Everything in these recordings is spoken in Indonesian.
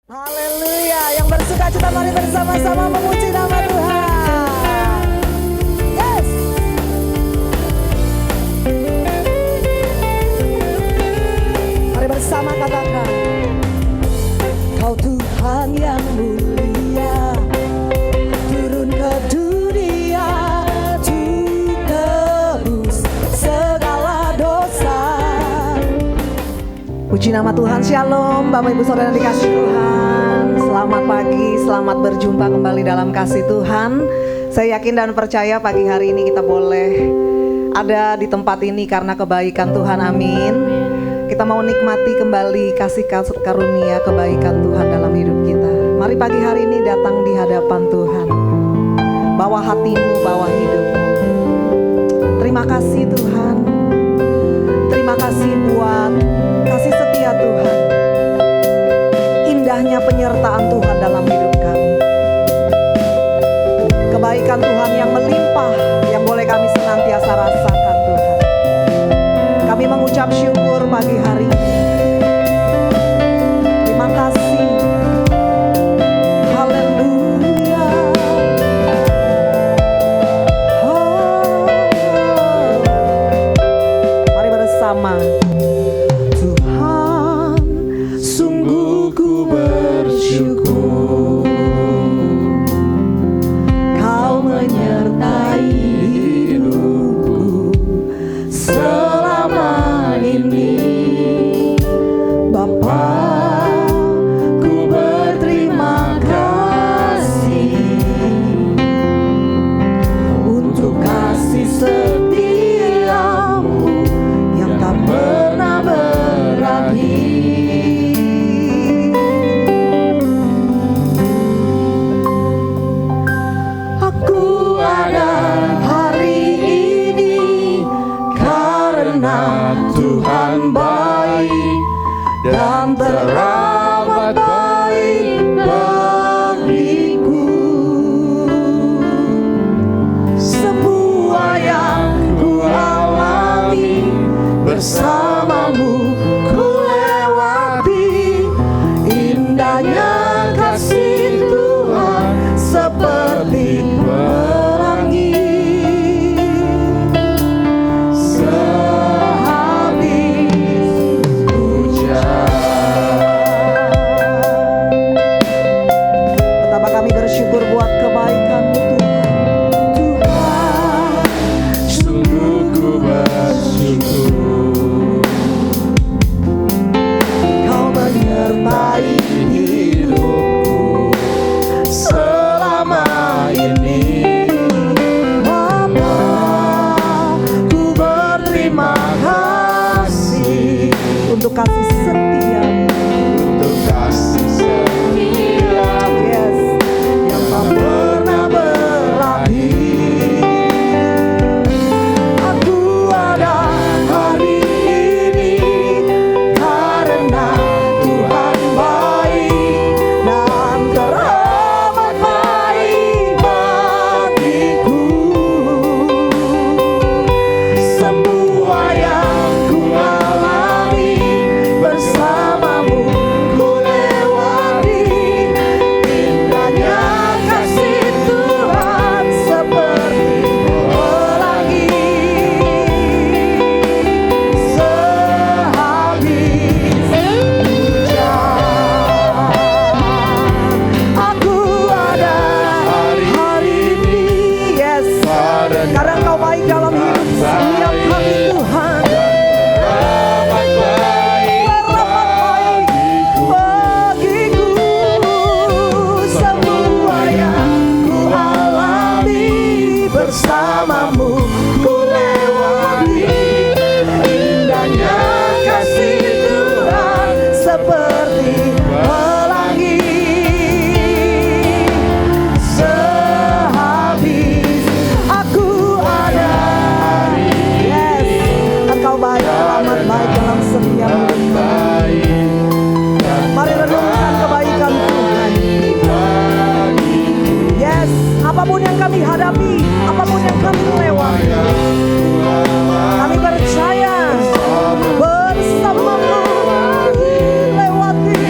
Haleluya, yang bersuka cita mari bersama-sama memuji nama Tuhan. Yes. Mari bersama katakan, Kau Tuhan yang mulia, turun ke dunia untuk tebus segala dosa. Puji nama Tuhan, shalom Bapak Ibu Saudara yang dikasih Tuhan. Selamat pagi, selamat berjumpa kembali dalam kasih Tuhan. Saya yakin dan percaya pagi hari ini kita boleh ada di tempat ini karena kebaikan Tuhan, amin. Kita mau nikmati kembali kasih karunia kebaikan Tuhan dalam hidup kita. Mari pagi hari ini datang di hadapan Tuhan. Bawa hatimu, bawa hidupmu. Terima kasih Tuhan. Terima kasih buat kasih setia Tuhan. Indahnya penyertaan Tuhan dalam hidup kami. Kebaikan Tuhan yang melimpah, yang boleh kami senantiasa rasakan Tuhan. Kami mengucap syukur pagi hari ini. Terima kasih. Haleluya. Mari bersama. Tuhan, sungguh ku bersyukur Kau menyertai hidupku selama ini. Bapa, ku berterima kasih untuk kasih setiamu yang tak pernah berakhir. Aku ada hari ini karena Tuhan baik dan teramat baik bagiku. Semua yang ku alami bersamamu ku lewati. Indahnya kasih Tuhan seperti pelangi. Sehabis hujan. Betapa kami bersyukur buat kebaikan-Mu Tuhan. Tuhan, Sungguh ku bersyukur Kau menyertai hidupku selama ini. Bapa, ku berterima kasih untuk kasih setia-Mu. Untuk kasih setia Yes, yang tak pernah berakhir. Aku ada hari ini karena Tuhan baik dan teramat baik bagiku. Semua yang ku alami bersamamu ku lewati. Indahnya kasih Tuhan seperti pelangi. Sehabis hujan, aku ada hari ini. Yes, karena Engkau baik dalam hidup setiap kami Tuhan. teramat baik Teramat baik bagiku. Semua yang ku alami bersamamu ku lewati. Indahnya kasih Tuhan seperti pelangi. Sehabis aku ada. Yes, Engkau baik, teramat baik dalam setiap hidup kami. Mari renungkan kebaikan Tuhan. Yes, apapun yang kami hadapi, apapun yang kami lewati, kami percaya bersamamu lewati.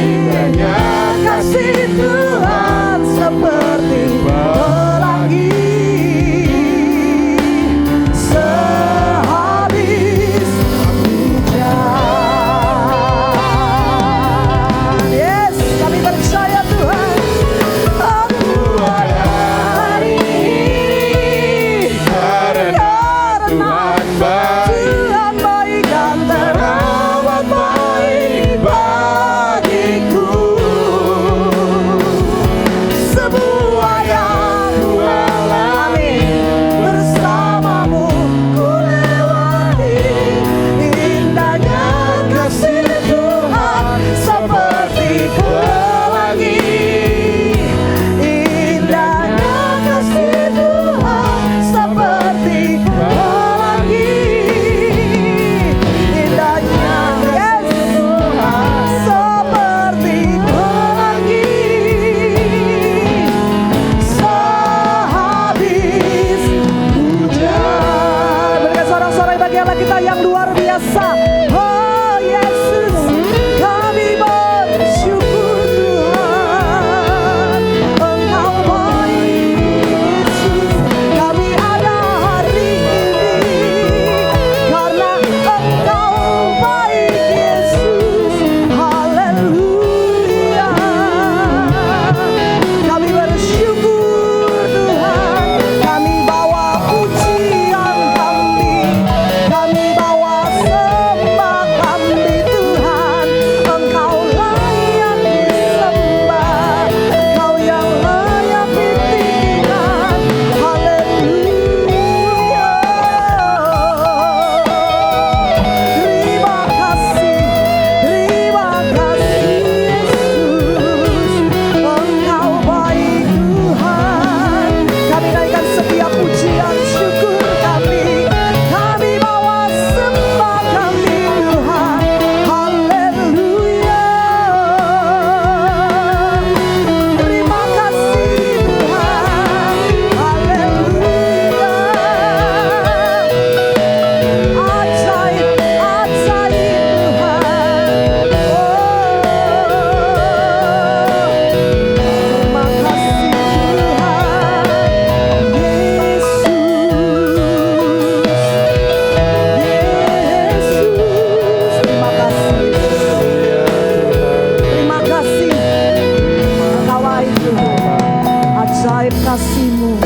kasih-Mu,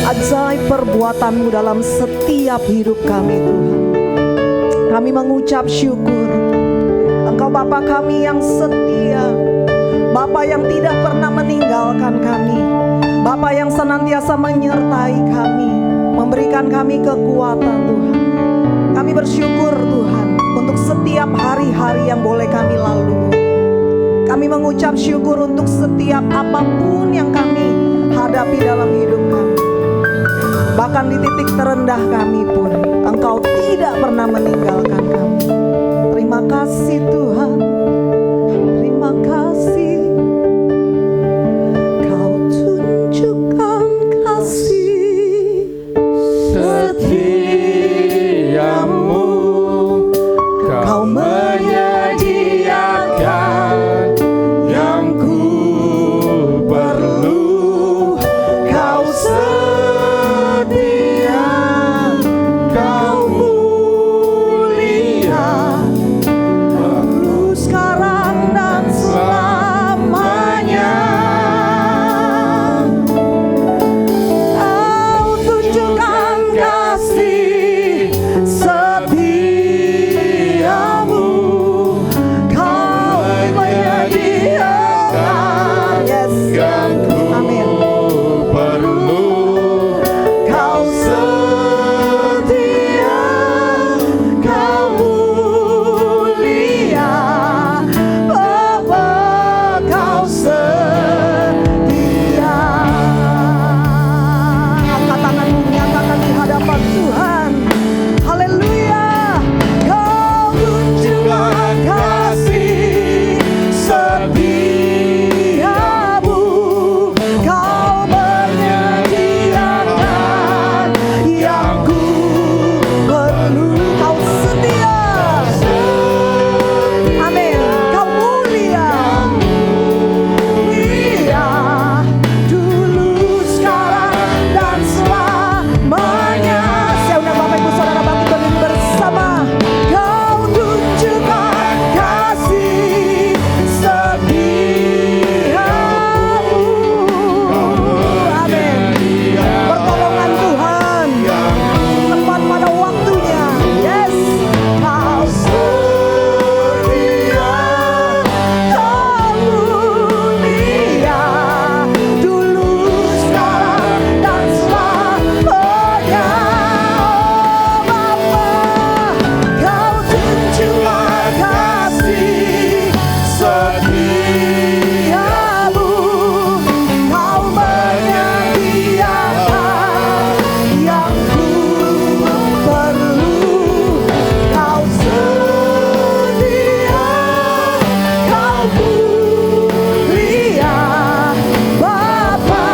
ajaib perbuatan-Mu dalam setiap hidup kami Tuhan. Kami mengucap syukur, Engkau Bapa kami yang setia, Bapa yang tidak pernah meninggalkan kami, Bapa yang senantiasa menyertai kami, memberikan kami kekuatan Tuhan. Kami bersyukur Tuhan untuk setiap hari-hari yang boleh kami lalui. Kami mengucap syukur untuk setiap apapun yang kami hadapi dalam hidup kami. Bahkan di titik terendah kami pun Engkau tidak pernah meninggalkan kami. Terima kasih Tuhan, terima kasih. Kau tunjukkan kasih setiamu, Kau menyediakan yang ku perlu. Kau setia, Kau mulia, dulu, sekarang, dan selamanya. Kau tunjukkan kasih setiamu, Kau menyediakan, yes, Yang ku amin. perlu. Kau setia, Kau mulia, Bapa, Kau setia. Angkat tanganmu, nyatakan di hadapan Tuhan. Haleluya. Kau tunjukkan kasih setiamu, Kau menyediakan yang ku perlu. Kau setia, amin. Kau mulia, dulu, sekarang, dan selamanya. Saya undang Bapak Ibu Saudara bangkit berdiri bersama. Kau tunjukkan kasih setiamu, amin. Pertolongan Tuhan tepat pada waktunya, yes. Kau setia, Kau mulia, dulu, sekarang, dan selamanya. Oh Bapa, Kau tunjukkan kasih setiamu, Kau menyediakan yang ku perlu. Kau setia, Kau mulia, Bapa,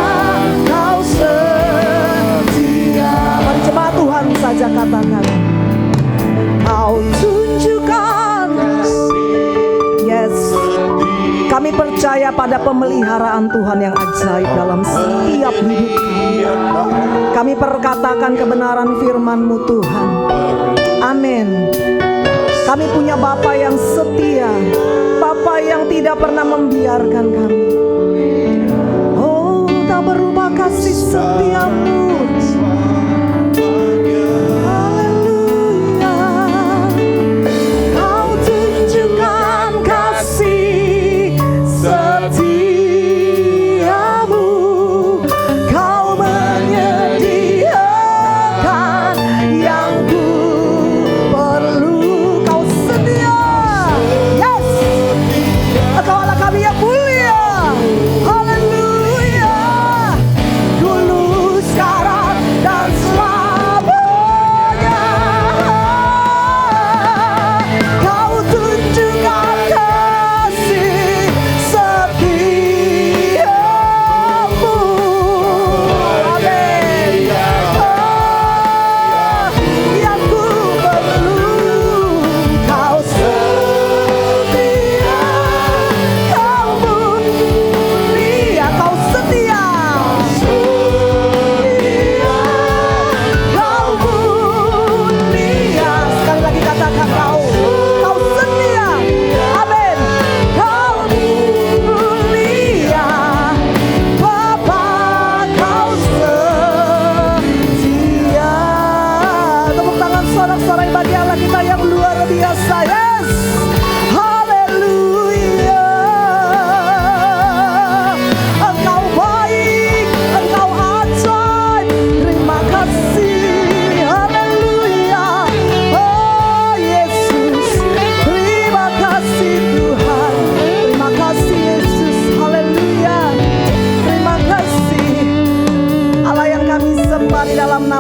Kau setia. Mari jemaat Tuhan saja katakan, Kau tunjukkan, yes. Kami percaya pada pemeliharaan Tuhan yang ajaib dalam setiap hidup kami. Kami perkatakan kebenaran firman-Mu Tuhan. Amin. Kami punya Bapa yang setia, Bapa yang tidak pernah membiarkan kami. Oh, tak berubah kasih setia-Mu. Haleluya. Kau tunjukkan kasih setiamu, Kau menyediakan yang ku perlu. Kau setia, yes. Engkau Allah kami yang mulia. Haleluya. Dulu,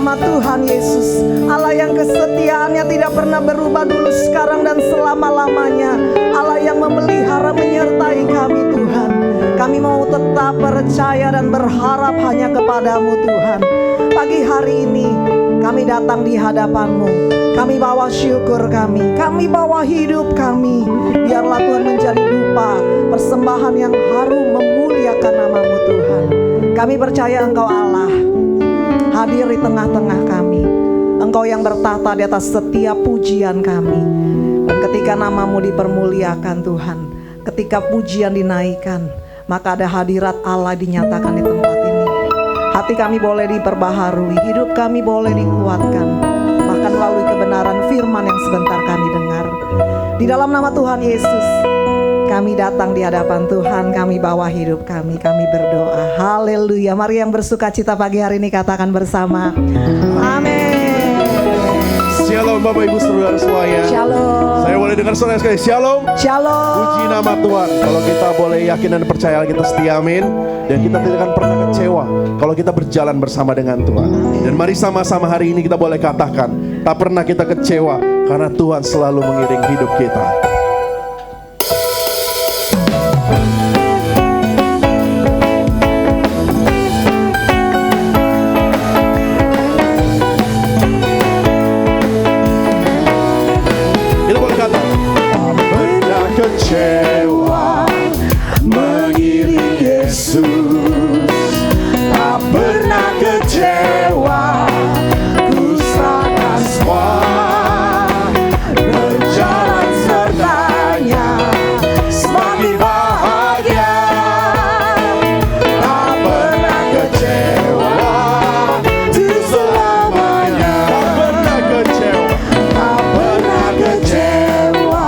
nama Tuhan Yesus. Allah yang kesetiaannya tidak pernah berubah dulu, sekarang dan selama-lamanya. Allah yang memelihara menyertai kami Tuhan. Kami mau tetap percaya dan berharap hanya kepadamu Tuhan. Pagi hari ini kami datang di hadapan-Mu. Kami bawa syukur kami bawa hidup kami. Biarlah Tuhan menjadi dupa, persembahan yang harum memuliakan nama-Mu Tuhan. Kami percaya Engkau Allah hadir di tengah-tengah kami. Engkau yang bertata di atas setiap pujian kami. Dan ketika nama-Mu dipermuliakan Tuhan, ketika pujian dinaikkan, maka ada hadirat Allah dinyatakan di tempat ini. Hati kami boleh diperbaharui, hidup kami boleh dikuatkan, bahkan melalui kebenaran firman yang sebentar kami dengar. Di dalam nama Tuhan Yesus, kami datang di hadapan Tuhan, kami bawa hidup kami berdoa. Haleluya. Mari yang bersuka cita pagi hari ini katakan bersama. Amin. Shalom Bapak Ibu saudara semuanya. Shalom. Saya boleh dengar saudara sekali. Shalom. Shalom. Puji nama Tuhan. Kalau kita boleh yakin dan percaya, kita setia, amin. Dan kita tidak akan pernah kecewa kalau kita berjalan bersama dengan Tuhan. Dan mari sama-sama hari ini kita boleh katakan, tak pernah kita kecewa karena Tuhan selalu mengiring hidup kita. Kecewa mengiring Yesus, tak pernah kecewa, ku serahkan semua, berjalan sertanya, semakin bahagia, tak pernah kecewa, di selamanya, tak pernah kecewa, tak pernah kecewa.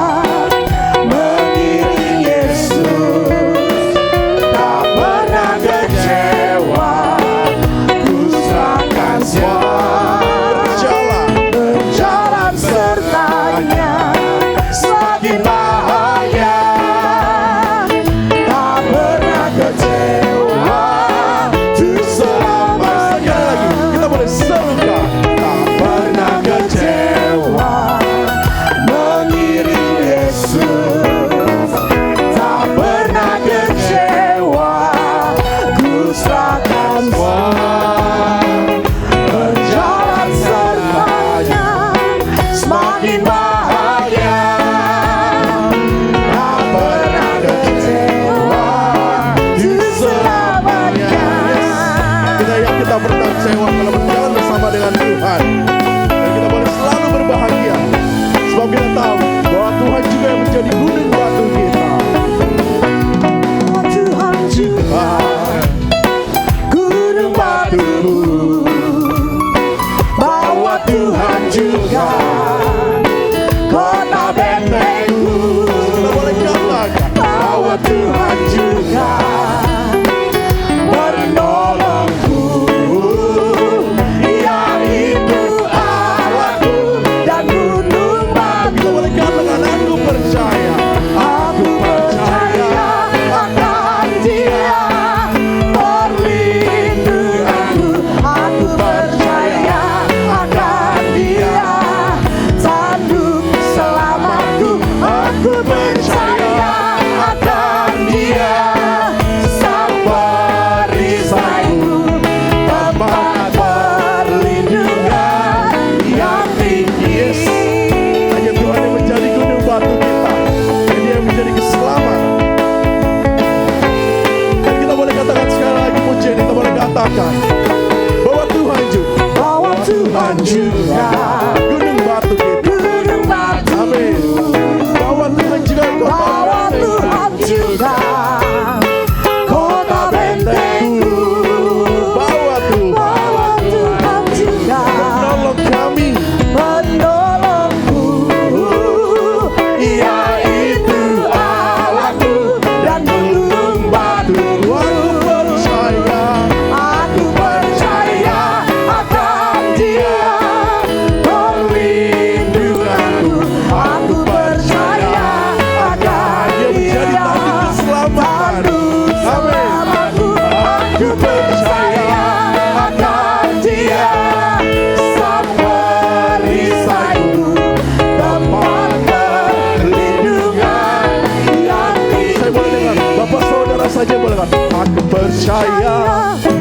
Aku percaya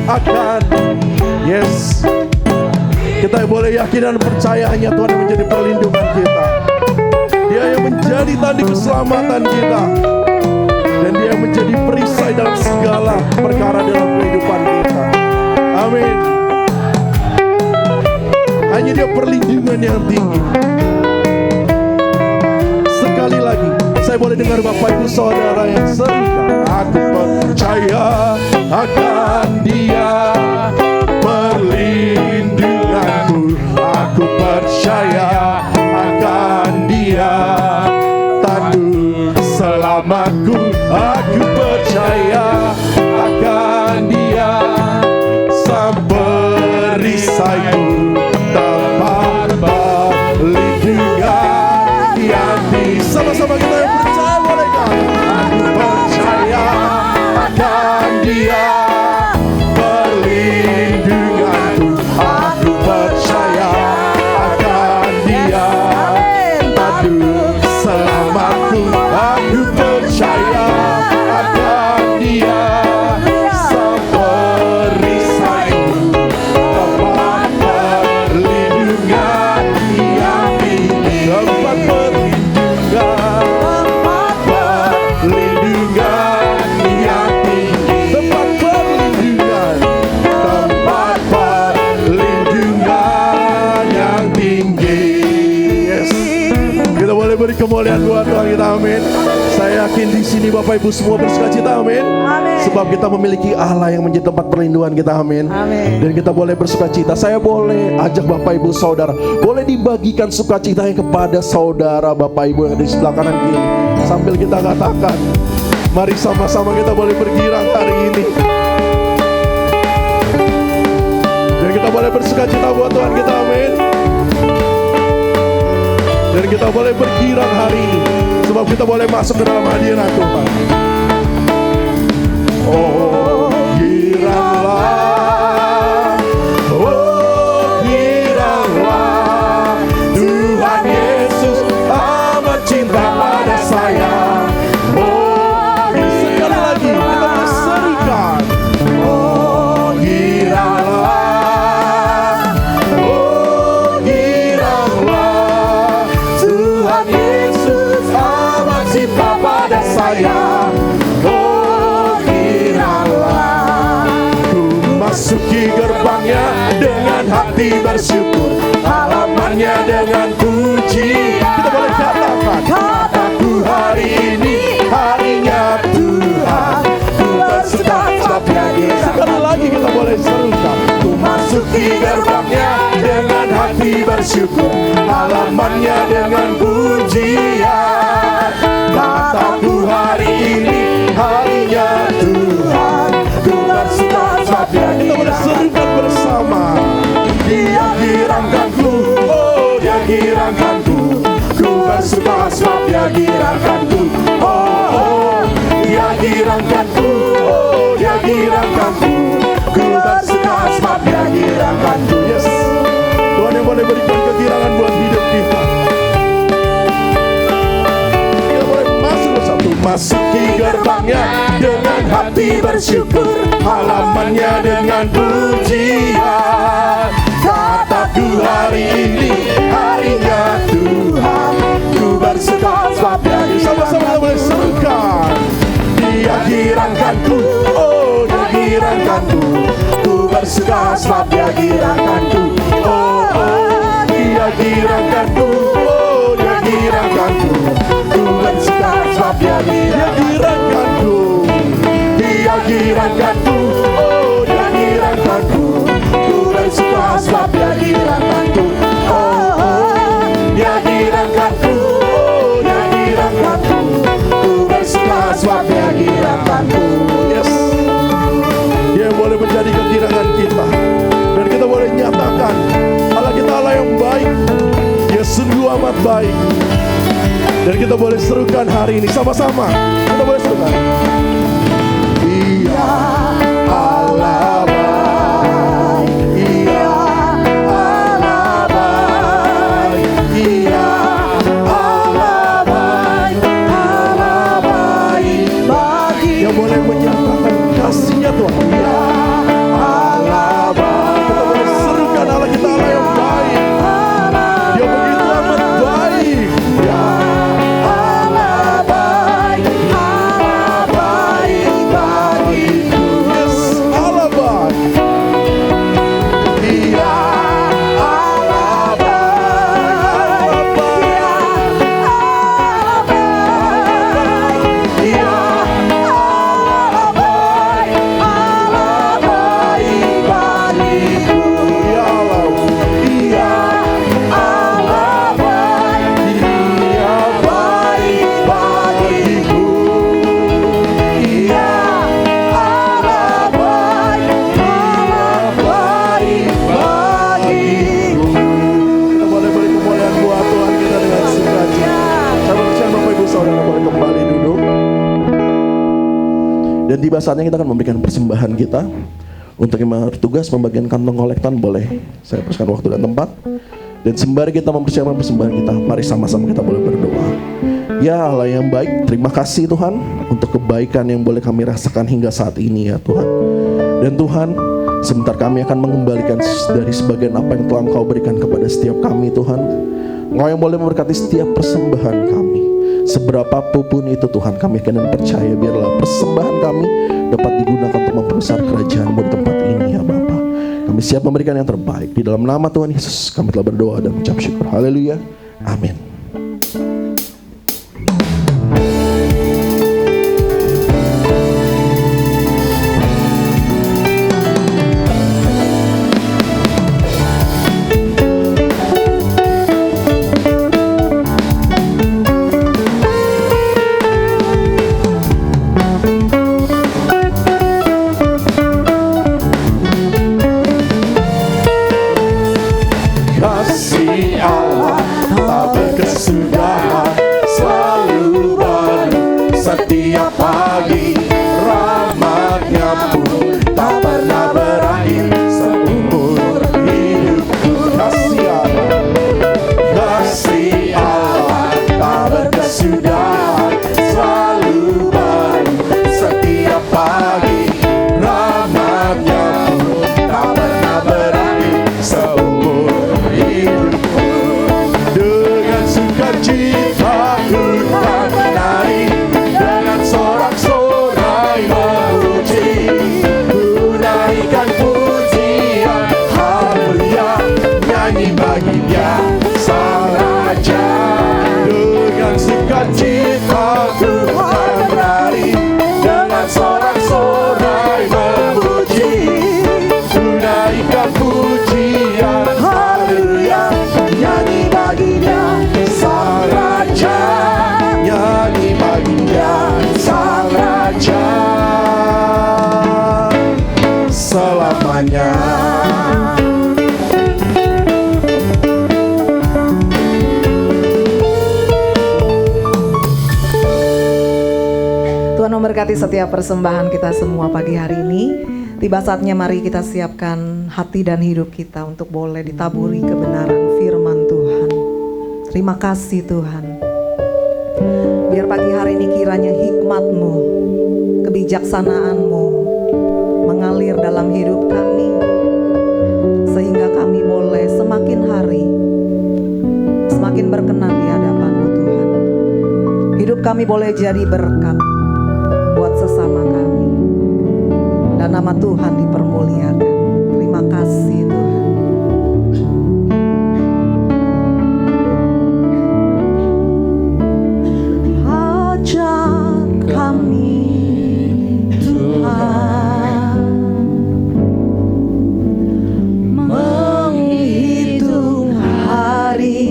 akan. Yes, kita boleh yakin dan percaya hanya Tuhan yang menjadi perlindungan kita. Dia yang menjadi tanda keselamatan kita, dan Dia yang menjadi perisai dalam segala perkara dalam kehidupan kita. Amin. Hanya Dia perlindungan yang tinggi. Sekali lagi, saya boleh dengar Bapak Ibu Saudara yang serius. Aku percaya akan Dia perlindunganku. Aku percaya akan Dia tandu selamatku. Aku percaya akan Dia sang perisaiku, tempat perlindungan yang tinggi. Sama-sama kita yang percaya bolehkah? Aku percaya akan Dia perlindunganku. Aku percaya akan Dia tandu selamatku. Aku percaya akan Dia sang perisaiku, tempat perlindungan yang tinggi. Tempat perlindungan yang tinggi. Tempat perlindungan yang tinggi. Yes, kita boleh beri kemuliaan buat Tuhan kita. Amin. Saya yakin di sini Bapak Ibu semua bersukacita. Amin. Amin. Sebab kita memiliki Allah yang menjadi tempat perlindungan kita. Amin. Amin. Dan kita boleh bersukacita. Saya boleh ajak Bapak Ibu Saudara, boleh dibagikan sukacitanya kepada saudara Bapak Ibu yang ada di sebelah kanan kiri, sambil kita katakan, mari sama-sama kita boleh bergirang hari ini. Dan kita boleh bersukacita buat Tuhan kita. Amin. Dan kita boleh bergirang hari ini, sebab kita boleh masuk ke dalam hadirat Tuhan. Oh, giranglah, oh giranglah, Tuhan Yesus amat cinta pada saya. Oh, sekali lagi kita berserikat. Oh, giranglah, oh giranglah, Tuhan Yesus amat cinta pada saya. Oh, giranglah, ku masuki gerbangnya dengan hati bersyukur, halamannya dengan puji. Kita boleh katakan, kataku hari ini harinya Tuhan, ku bersuka sebab Dia girang. Sekali lagi kita boleh serukan, ku masuki gerbangnya dengan hati bersyukur, halamannya dengan pujian. Kataku hari ini harinya Tuhan, ku bersuka sebab Dia girang. Kita boleh serukan bersama. Dia girangkanku, oh Dia girangkanku, ku bersuka sebab Dia girangkanku. Oh, oh, Dia girangkanku, oh Dia girangkanku, ku bersuka sebab Dia girangkanku. Yes, Tuhan yang boleh berikan kegirangan buat hidup kita. Kita boleh masuk bersatu, masuki gerbangnya dengan hati bersyukur, halamannya dengan pujian. Kataku hari ini harinya Tuhan, ku bersuka sebab Dia girangkanku. Sama-sama kita boleh serukan. Dia girangkanku, oh Dia girangkanku, ku bersuka sebab Dia girangkanku. Oh, oh, Dia girangkanku, oh Dia girangkanku, ku bersuka sebab Dia girangkanku. Dia girangkanku, oh Dia girangkanku, ku bersuka sebab Dia girangkanku. Oh, oh, Dia girangkanku, oh Dia girangkanku, ku bersuka sebab Dia girangkanku. Yes, Dia boleh menjadi kegirangan kita, dan kita boleh nyatakan Allah kita Allah yang baik. Dia sungguh amat baik. Dan kita boleh serukan hari ini sama-sama. Kita boleh serukan. Dia Allah baik, Dia Allah baik, Dia Allah baik, Allah baik bagi. Yang boleh menyatakan kasih tiba saatnya kita akan memberikan persembahan kita. Untuk yang bertugas membagikan kantong kolektan, boleh saya persilakan waktu dan tempat. Dan sembari kita mempersiapkan persembahan kita, mari sama-sama kita boleh berdoa. Ya Allah yang baik, terima kasih Tuhan untuk kebaikan yang boleh kami rasakan hingga saat ini ya Tuhan. Dan Tuhan, sebentar kami akan mengembalikan dari sebagian apa yang telah Engkau berikan kepada setiap kami Tuhan. Engkau yang boleh memberkati setiap persembahan kami. Seberapapun itu Tuhan, kami akan percaya biarlah persembahan kami dapat digunakan untuk memperbesar kerajaan-Mu di tempat ini ya Bapa. Kami siap memberikan yang terbaik. Di dalam nama Tuhan Yesus kami telah berdoa dan mengucap syukur. Haleluya. Amin. Memberkati setiap persembahan kita semua pagi hari ini. Tiba saatnya mari kita siapkan hati dan hidup kita untuk boleh ditaburi kebenaran firman Tuhan. Terima kasih Tuhan. Biar pagi hari ini kiranya hikmat-Mu, kebijaksanaan-Mu mengalir dalam hidup kami, sehingga kami boleh semakin hari semakin berkenan di hadapan-Mu Tuhan. Hidup kami boleh jadi berkat buat sesama kami, dan nama Tuhan dipermuliakan. Terima kasih Tuhan. Ajar kami Tuhan menghitung hari-hari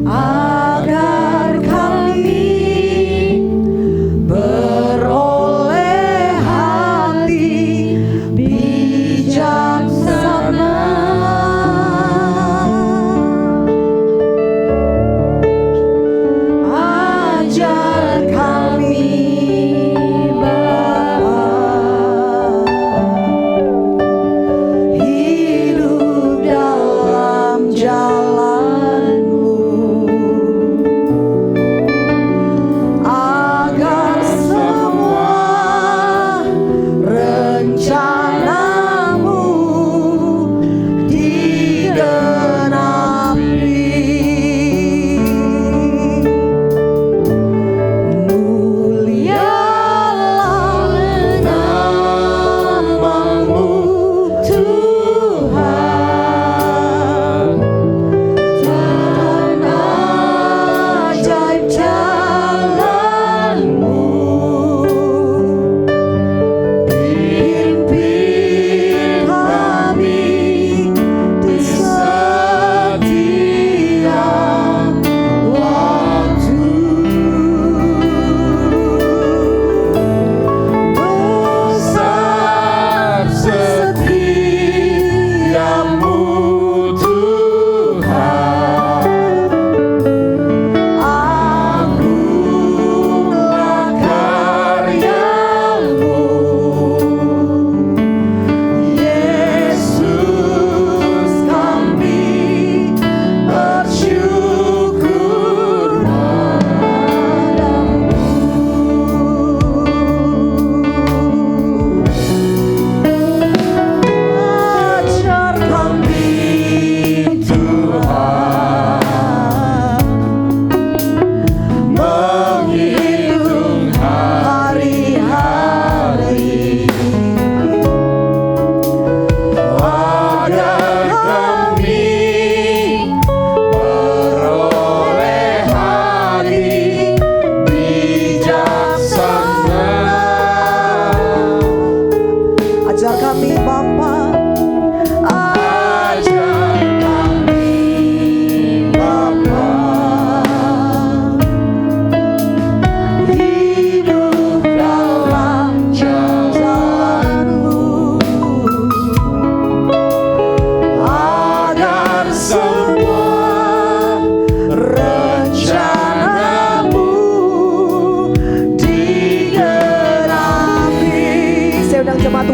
agar kami beroleh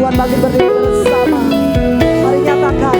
Tuhan bagi berdiri bersama. Mari nyatakan.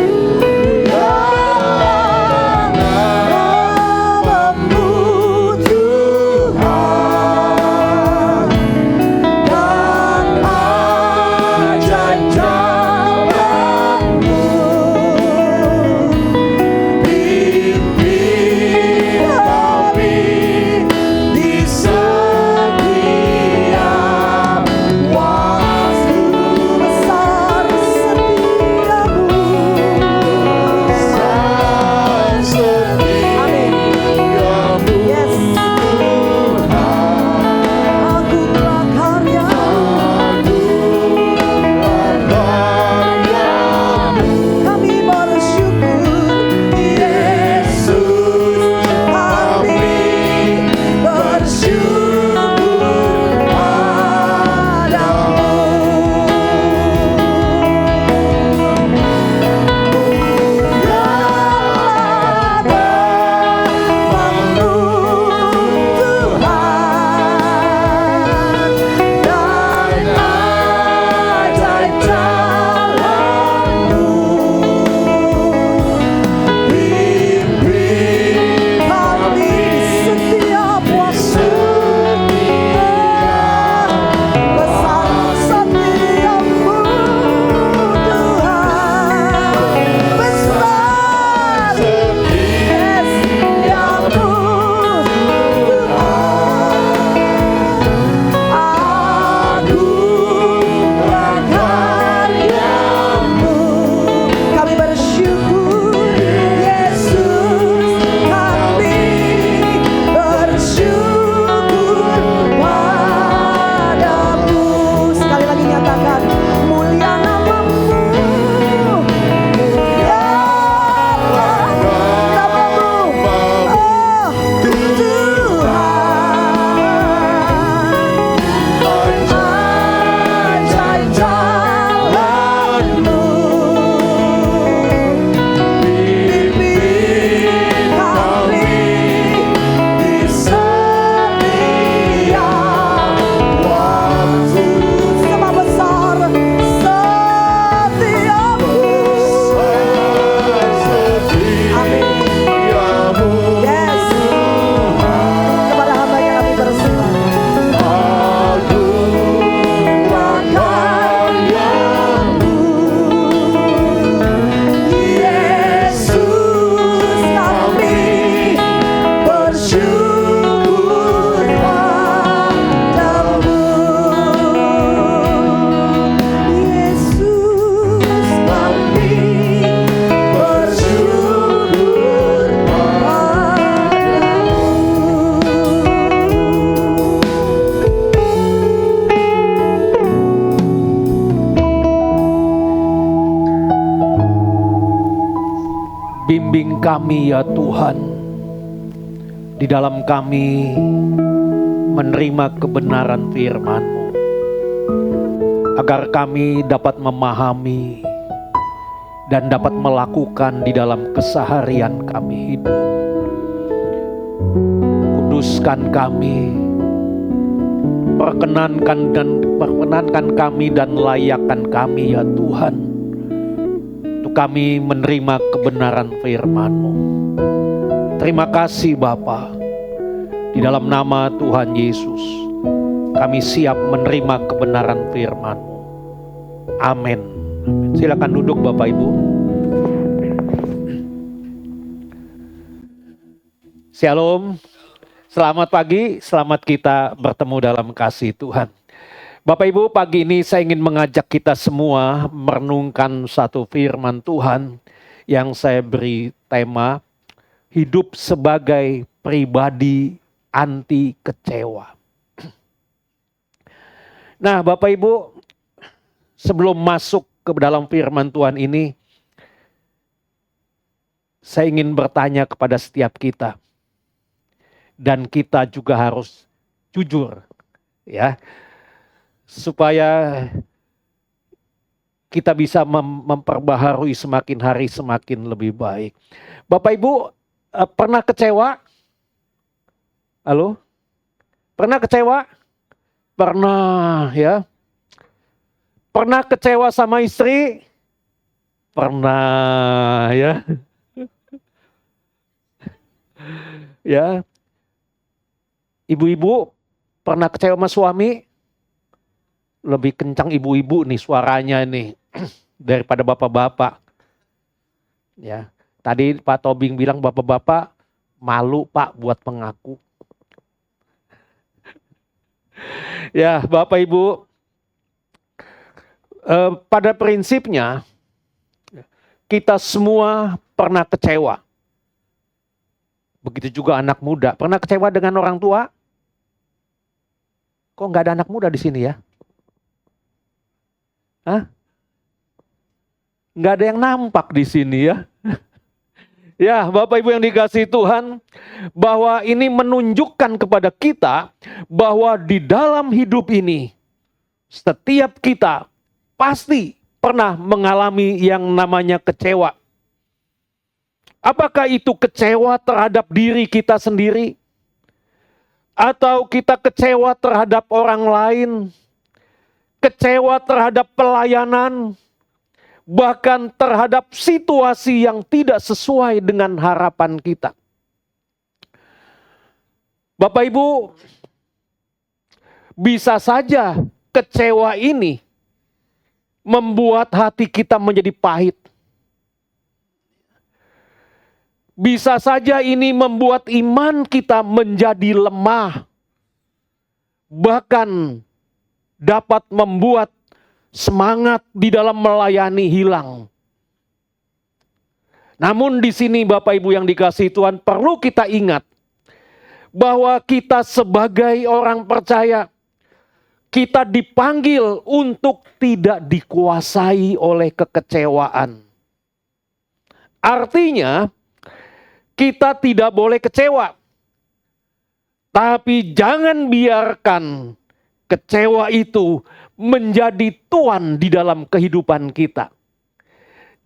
Bimbing kami ya Tuhan, di dalam kami menerima kebenaran firman-Mu, agar kami dapat memahami dan dapat melakukan di dalam keseharian kami hidup. Kuduskan kami, perkenankan kami dan layakkan kami ya Tuhan, kami menerima kebenaran firman-Mu. Terima kasih Bapa. Di dalam nama Tuhan Yesus, kami siap menerima kebenaran firman-Mu. Amin. Silakan duduk Bapak Ibu. Shalom. Selamat pagi, selamat kita bertemu dalam kasih Tuhan. Bapak Ibu, pagi ini saya ingin mengajak kita semua merenungkan satu firman Tuhan yang saya beri tema hidup sebagai pribadi anti kecewa. Nah, Bapak Ibu, sebelum masuk ke dalam firman Tuhan ini, saya ingin bertanya kepada setiap kita, dan kita juga harus jujur, ya, supaya kita bisa memperbaharui semakin hari semakin lebih baik. Bapak Ibu, pernah kecewa? Halo? Pernah kecewa? Pernah, ya. Pernah kecewa sama istri? Pernah ya. Ya. Ibu-ibu pernah kecewa sama suami? Lebih kencang ibu-ibu nih suaranya nih daripada bapak-bapak. Ya. Tadi Pak Tobing bilang bapak-bapak malu Pak buat mengaku. Ya, Bapak Ibu, pada prinsipnya kita semua pernah kecewa. Begitu juga anak muda. Pernah kecewa dengan orang tua? Kok nggak ada anak muda di sini ya? Hah? Nggak ada yang nampak di sini ya? Ya, Bapak Ibu yang dikasihi Tuhan, bahwa ini menunjukkan kepada kita bahwa di dalam hidup ini, setiap kita pasti pernah mengalami yang namanya kecewa. Apakah itu kecewa terhadap diri kita sendiri? Atau kita kecewa terhadap orang lain? Kecewa terhadap pelayanan? Bahkan terhadap situasi yang tidak sesuai dengan harapan kita. Bapak Ibu, bisa saja kecewa ini membuat hati kita menjadi pahit. Bisa saja ini membuat iman kita menjadi lemah. Bahkan dapat membuat semangat di dalam melayani hilang. Namun di sini Bapak Ibu yang dikasihi Tuhan, perlu kita ingat bahwa kita sebagai orang percaya, kita dipanggil untuk tidak dikuasai oleh kekecewaan. Artinya, kita tidak boleh kecewa. Tapi jangan biarkan kecewa itu menjadi tuan di dalam kehidupan kita.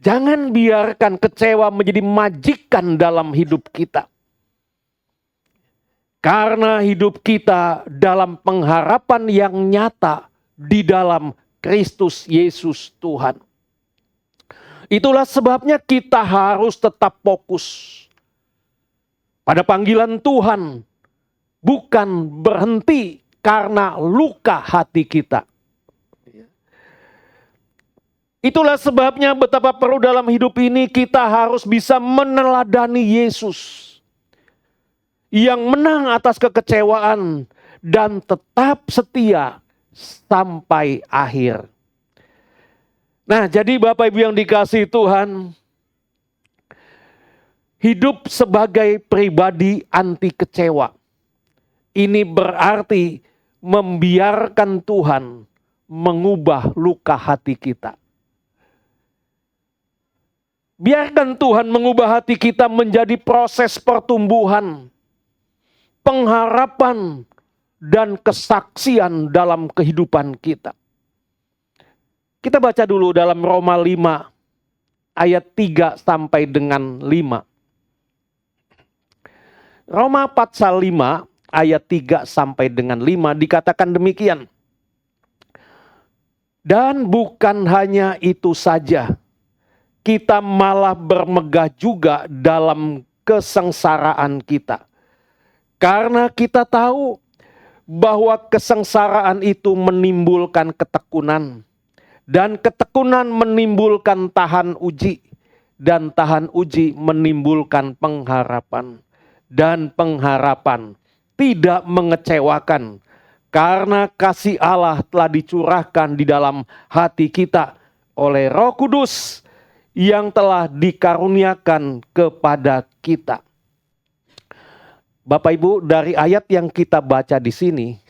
Jangan biarkan kecewa menjadi majikan dalam hidup kita. Karena hidup kita dalam pengharapan yang nyata di dalam Kristus Yesus Tuhan. Itulah sebabnya kita harus tetap fokus pada panggilan Tuhan. Bukan berhenti karena luka hati kita. Itulah sebabnya betapa perlu dalam hidup ini kita harus bisa meneladani Yesus. Yang menang atas kekecewaan dan tetap setia sampai akhir. Nah, jadi Bapak Ibu yang dikasihi Tuhan, hidup sebagai pribadi anti kecewa. Ini berarti membiarkan Tuhan mengubah luka hati kita. Biarkan Tuhan mengubah hati kita menjadi proses pertumbuhan, pengharapan, dan kesaksian dalam kehidupan kita. Kita baca dulu dalam Roma 5 ayat 3 sampai dengan 5. Roma pasal 5 ayat 3 sampai dengan 5 dikatakan demikian. Dan bukan hanya itu saja, kita malah bermegah juga dalam kesengsaraan kita. Karena kita tahu bahwa kesengsaraan itu menimbulkan ketekunan. Dan ketekunan menimbulkan tahan uji. Dan tahan uji menimbulkan pengharapan. Dan pengharapan tidak mengecewakan. Karena kasih Allah telah dicurahkan di dalam hati kita oleh Roh Kudus yang telah dikaruniakan kepada kita. Bapak Ibu, dari ayat yang kita baca di sini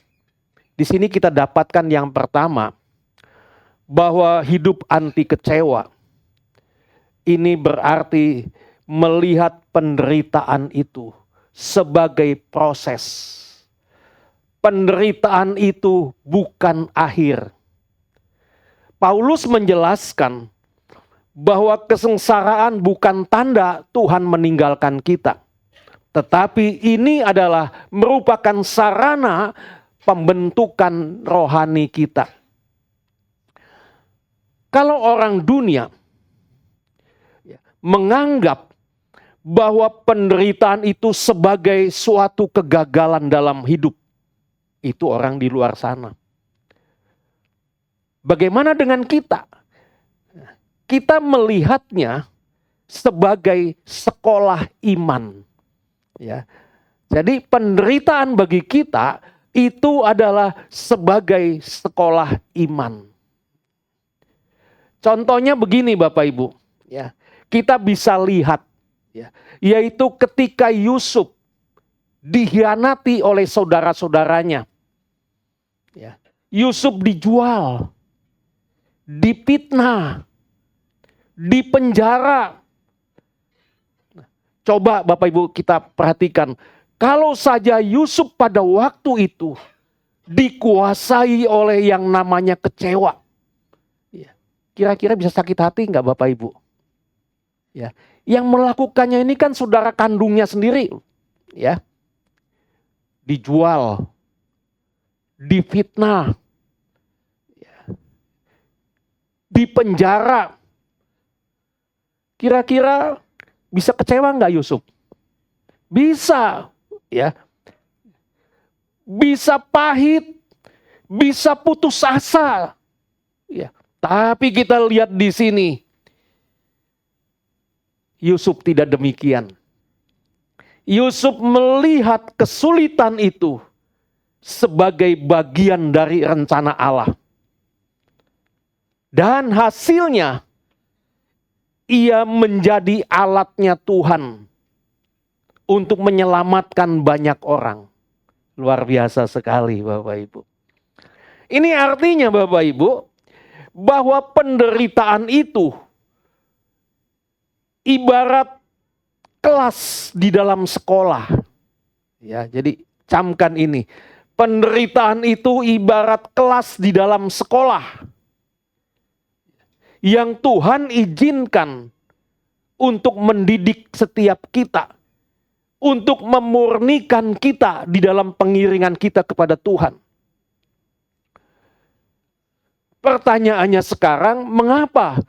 kita dapatkan yang pertama, bahwa hidup anti kecewa ini berarti melihat penderitaan itu sebagai proses. Penderitaan itu bukan akhir. Paulus menjelaskan bahwa kesengsaraan bukan tanda Tuhan meninggalkan kita. Tetapi ini adalah merupakan sarana pembentukan rohani kita. Kalau orang dunia menganggap bahwa penderitaan itu sebagai suatu kegagalan dalam hidup, itu orang di luar sana. Bagaimana dengan kita? Kita melihatnya sebagai sekolah iman. Ya. Jadi penderitaan bagi kita itu adalah sebagai sekolah iman. Contohnya begini Bapak Ibu, ya. Kita bisa lihat, ya, yaitu ketika Yusuf dikhianati oleh saudara-saudaranya. Ya. Yusuf dijual, difitnah, dipenjara. Coba Bapak Ibu kita perhatikan, kalau saja Yusuf pada waktu itu dikuasai oleh yang namanya kecewa, kira-kira bisa sakit hati nggak Bapak Ibu? Ya, yang melakukannya ini kan saudara kandungnya sendiri, ya, dijual, difitnah, dipenjara. Kira-kira bisa kecewa nggak Yusuf? Bisa, ya. Bisa pahit, bisa putus asa. Ya. Tapi kita lihat di sini, Yusuf tidak demikian. Yusuf melihat kesulitan itu sebagai bagian dari rencana Allah. Dan hasilnya, ia menjadi alatnya Tuhan untuk menyelamatkan banyak orang. Luar biasa sekali Bapak Ibu. Ini artinya Bapak Ibu, bahwa penderitaan itu ibarat kelas di dalam sekolah. Ya, jadi camkan ini. Penderitaan itu ibarat kelas di dalam sekolah yang Tuhan izinkan untuk mendidik setiap kita, untuk memurnikan kita di dalam pengiringan kita kepada Tuhan. Pertanyaannya sekarang, mengapa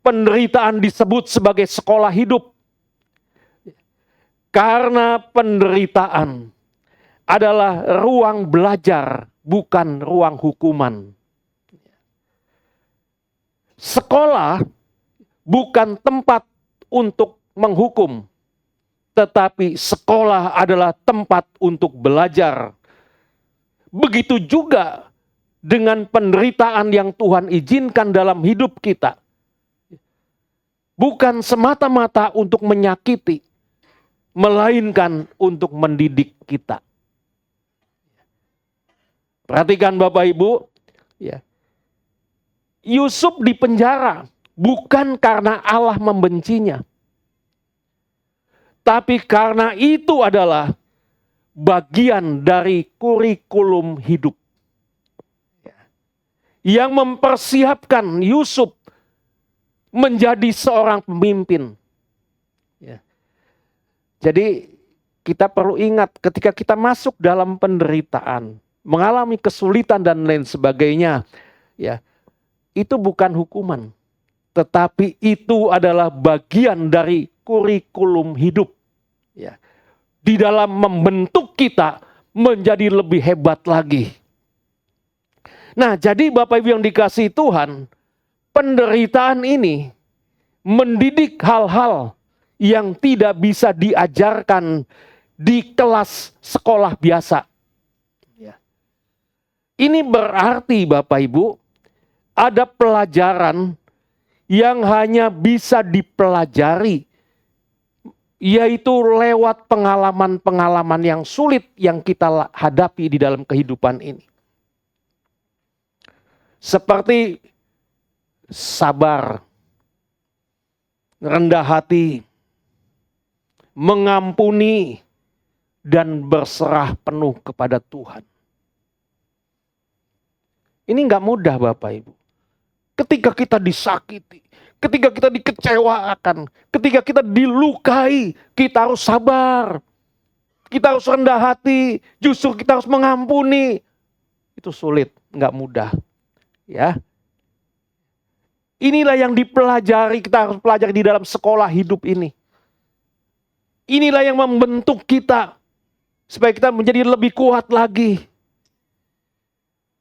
penderitaan disebut sebagai sekolah hidup? Karena penderitaan adalah ruang belajar, bukan ruang hukuman. Sekolah bukan tempat untuk menghukum, tetapi sekolah adalah tempat untuk belajar. Begitu juga dengan penderitaan yang Tuhan izinkan dalam hidup kita. Bukan semata-mata untuk menyakiti, melainkan untuk mendidik kita. Perhatikan Bapak Ibu, ya. Yusuf dipenjara bukan karena Allah membencinya, tapi karena itu adalah bagian dari kurikulum hidup yang mempersiapkan Yusuf menjadi seorang pemimpin. Jadi kita perlu ingat ketika kita masuk dalam penderitaan, mengalami kesulitan dan lain sebagainya, ya, itu bukan hukuman, tetapi itu adalah bagian dari kurikulum hidup. Ya. Di dalam membentuk kita menjadi lebih hebat lagi. Nah, jadi Bapak Ibu yang dikasihi Tuhan, penderitaan ini mendidik hal-hal yang tidak bisa diajarkan di kelas sekolah biasa. Ya. Ini berarti Bapak Ibu, ada pelajaran yang hanya bisa dipelajari, yaitu lewat pengalaman-pengalaman yang sulit yang kita hadapi di dalam kehidupan ini. Seperti sabar, rendah hati, mengampuni, dan berserah penuh kepada Tuhan. Ini nggak mudah Bapak Ibu. Ketika kita disakiti, ketika kita dikecewakan, ketika kita dilukai, kita harus sabar. Kita harus rendah hati, justru kita harus mengampuni. Itu sulit, nggak mudah. Ya. Inilah yang dipelajari, kita harus pelajari di dalam sekolah hidup ini. Inilah yang membentuk kita supaya kita menjadi lebih kuat lagi.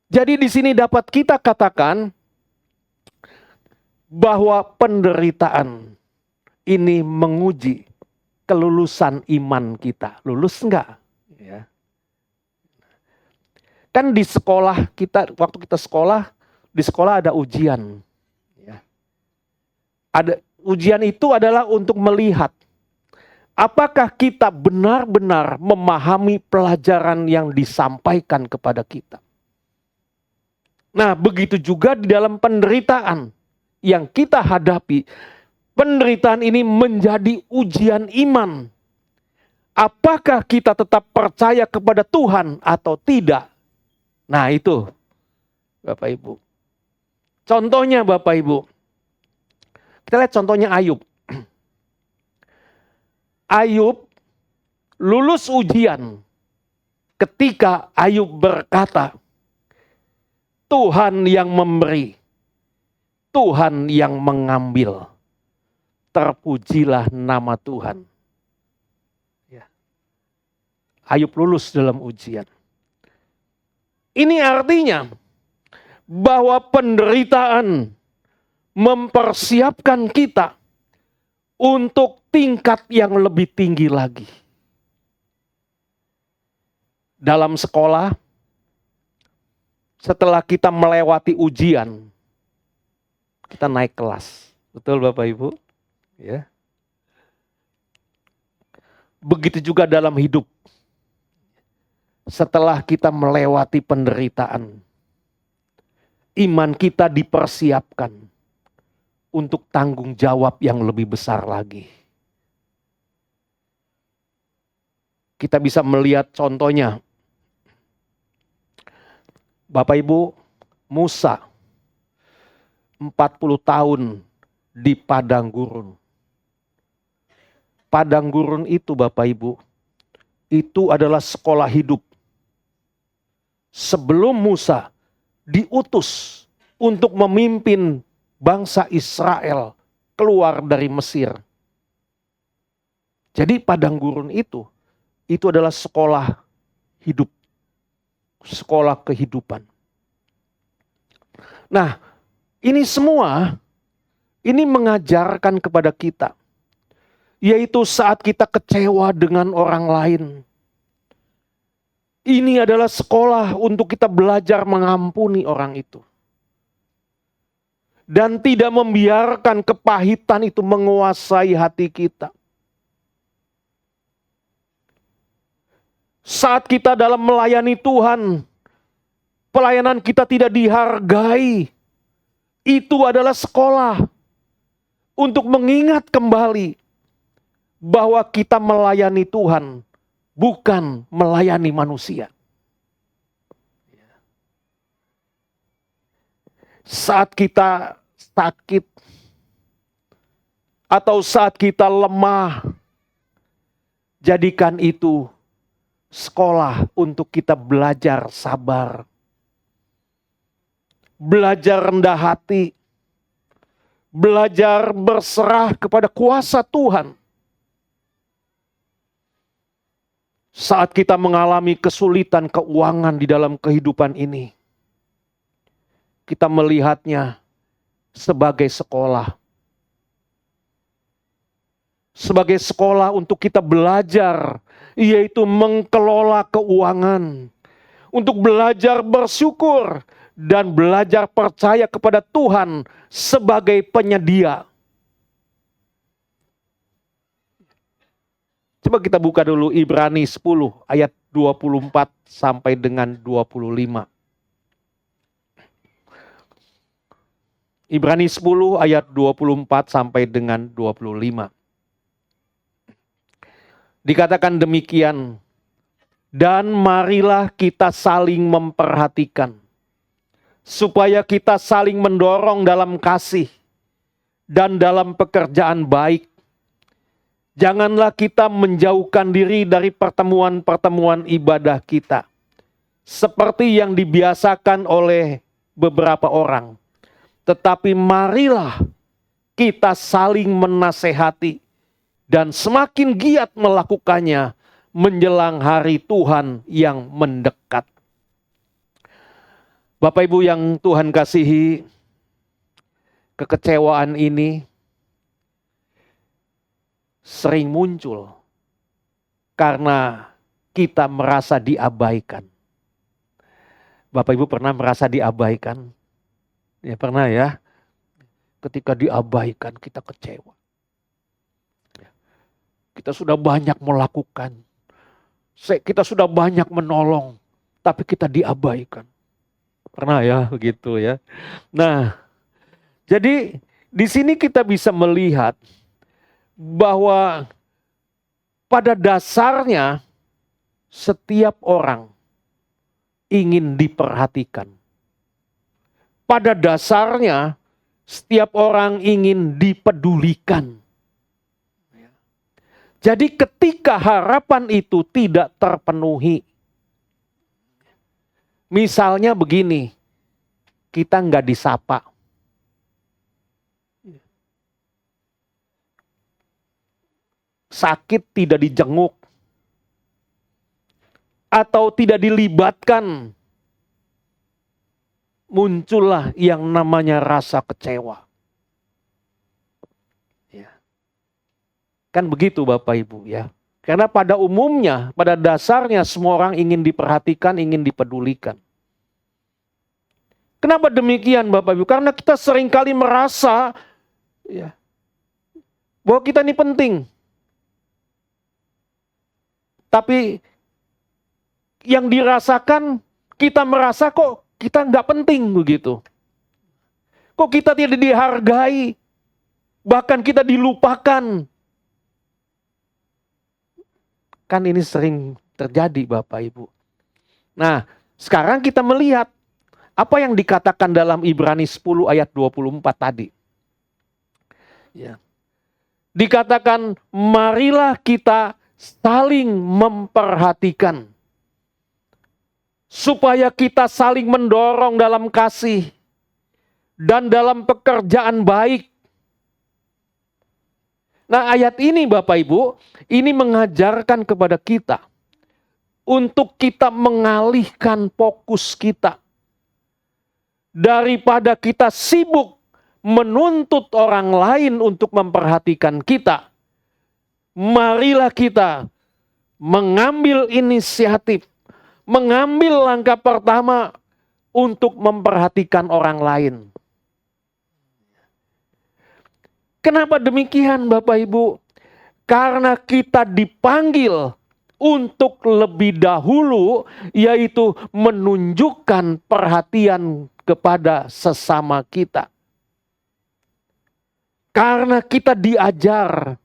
Jadi di sini dapat kita katakan bahwa penderitaan ini menguji kelulusan iman kita. Lulus enggak? Ya. Kan di sekolah kita, waktu kita sekolah, di sekolah ada ujian. Ya. Ada ujian itu adalah untuk melihat apakah kita benar-benar memahami pelajaran yang disampaikan kepada kita. Nah, begitu juga di dalam penderitaan yang kita hadapi. Penderitaan ini menjadi ujian iman. Apakah kita tetap percaya kepada Tuhan atau tidak? Nah, itu Bapak Ibu. Contohnya Bapak Ibu. Kita lihat contohnya Ayub. Ayub lulus ujian ketika Ayub berkata, Tuhan yang memberi, Tuhan yang mengambil. Terpujilah nama Tuhan. Ya. Ayub lulus dalam ujian. Ini artinya bahwa penderitaan mempersiapkan kita untuk tingkat yang lebih tinggi lagi. Dalam sekolah, setelah kita melewati ujian, kita naik kelas. Betul Bapak Ibu? Ya. Begitu juga dalam hidup. Setelah kita melewati penderitaan, iman kita dipersiapkan untuk tanggung jawab yang lebih besar lagi. Kita bisa melihat contohnya. Bapak Ibu, Musa 40 tahun di padang gurun. Padang gurun itu Bapak Ibu, itu adalah sekolah hidup. Sebelum Musa diutus untuk memimpin bangsa Israel keluar dari Mesir. Jadi padang gurun itu adalah sekolah hidup. Sekolah kehidupan. Nah, ini semua, ini mengajarkan kepada kita. Yaitu saat kita kecewa dengan orang lain. Ini adalah sekolah untuk kita belajar mengampuni orang itu. Dan tidak membiarkan kepahitan itu menguasai hati kita. Saat kita dalam melayani Tuhan, pelayanan kita tidak dihargai. Itu adalah sekolah untuk mengingat kembali bahwa kita melayani Tuhan, bukan melayani manusia. Saat kita sakit, atau saat kita lemah, jadikan itu sekolah untuk kita belajar sabar. Belajar rendah hati. Belajar berserah kepada kuasa Tuhan. Saat kita mengalami kesulitan keuangan di dalam kehidupan ini, kita melihatnya sebagai sekolah. Sebagai sekolah untuk kita belajar, yaitu mengelola keuangan. Untuk belajar bersyukur dan belajar percaya kepada Tuhan sebagai penyedia. Coba kita buka dulu Ibrani 10 ayat 24 sampai dengan 25. Ibrani 10 ayat 24 sampai dengan 25. Dikatakan demikian, dan marilah kita saling memperhatikan, supaya kita saling mendorong dalam kasih dan dalam pekerjaan baik. Janganlah kita menjauhkan diri dari pertemuan-pertemuan ibadah kita, seperti yang dibiasakan oleh beberapa orang. Tetapi marilah kita saling menasehati dan semakin giat melakukannya menjelang hari Tuhan yang mendekat. Bapak Ibu yang Tuhan kasihi, kekecewaan ini sering muncul karena kita merasa diabaikan. Bapak Ibu pernah merasa diabaikan? Ya pernah ya. Ketika diabaikan kita kecewa. Kita sudah banyak melakukan. Kita sudah banyak menolong. Tapi kita diabaikan. Pernah ya begitu ya. Nah, jadi di sini kita bisa melihat bahwa pada dasarnya setiap orang ingin diperhatikan. Pada dasarnya setiap orang ingin dipedulikan. Jadi ketika harapan itu tidak terpenuhi, misalnya begini, kita nggak disapa. Sakit tidak dijenguk. Atau tidak dilibatkan. Muncullah yang namanya rasa kecewa. Ya. Kan begitu Bapak Ibu ya. Karena pada umumnya, pada dasarnya semua orang ingin diperhatikan, ingin dipedulikan. Kenapa demikian Bapak Ibu? Karena kita seringkali merasa ya, bahwa kita ini penting. Tapi yang dirasakan kita merasa kok kita nggak penting begitu. Kok kita tidak dihargai, bahkan kita dilupakan. Kan ini sering terjadi Bapak Ibu. Nah, sekarang kita melihat apa yang dikatakan dalam Ibrani 10 ayat 24 tadi. Ya. Dikatakan, marilah kita saling memperhatikan. Supaya kita saling mendorong dalam kasih dan dalam pekerjaan baik. Nah ayat ini Bapak Ibu, ini mengajarkan kepada kita untuk kita mengalihkan fokus kita. Daripada kita sibuk menuntut orang lain untuk memperhatikan kita, marilah kita mengambil inisiatif, mengambil langkah pertama untuk memperhatikan orang lain. Kenapa demikian Bapak Ibu? Karena kita dipanggil untuk lebih dahulu, yaitu menunjukkan perhatian kepada sesama kita. Karena kita diajar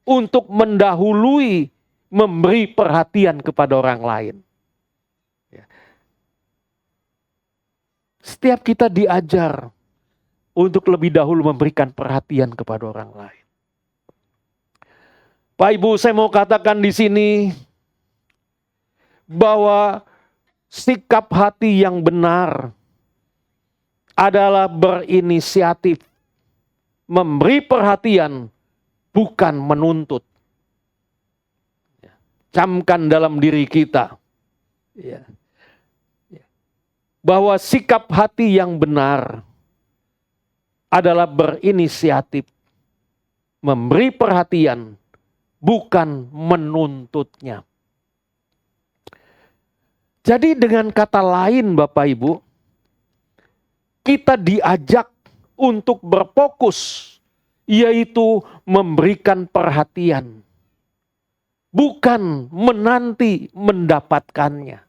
untuk mendahului memberi perhatian kepada orang lain. Setiap kita diajar untuk lebih dahulu memberikan perhatian kepada orang lain. Pak Ibu, saya mau katakan di sini bahwa sikap hati yang benar adalah berinisiatif, memberi perhatian, bukan menuntut. Camkan dalam diri kita. Bahwa sikap hati yang benar adalah berinisiatif, memberi perhatian, bukan menuntutnya. Jadi dengan kata lain Bapak Ibu, kita diajak untuk berfokus, yaitu memberikan perhatian, bukan menanti mendapatkannya.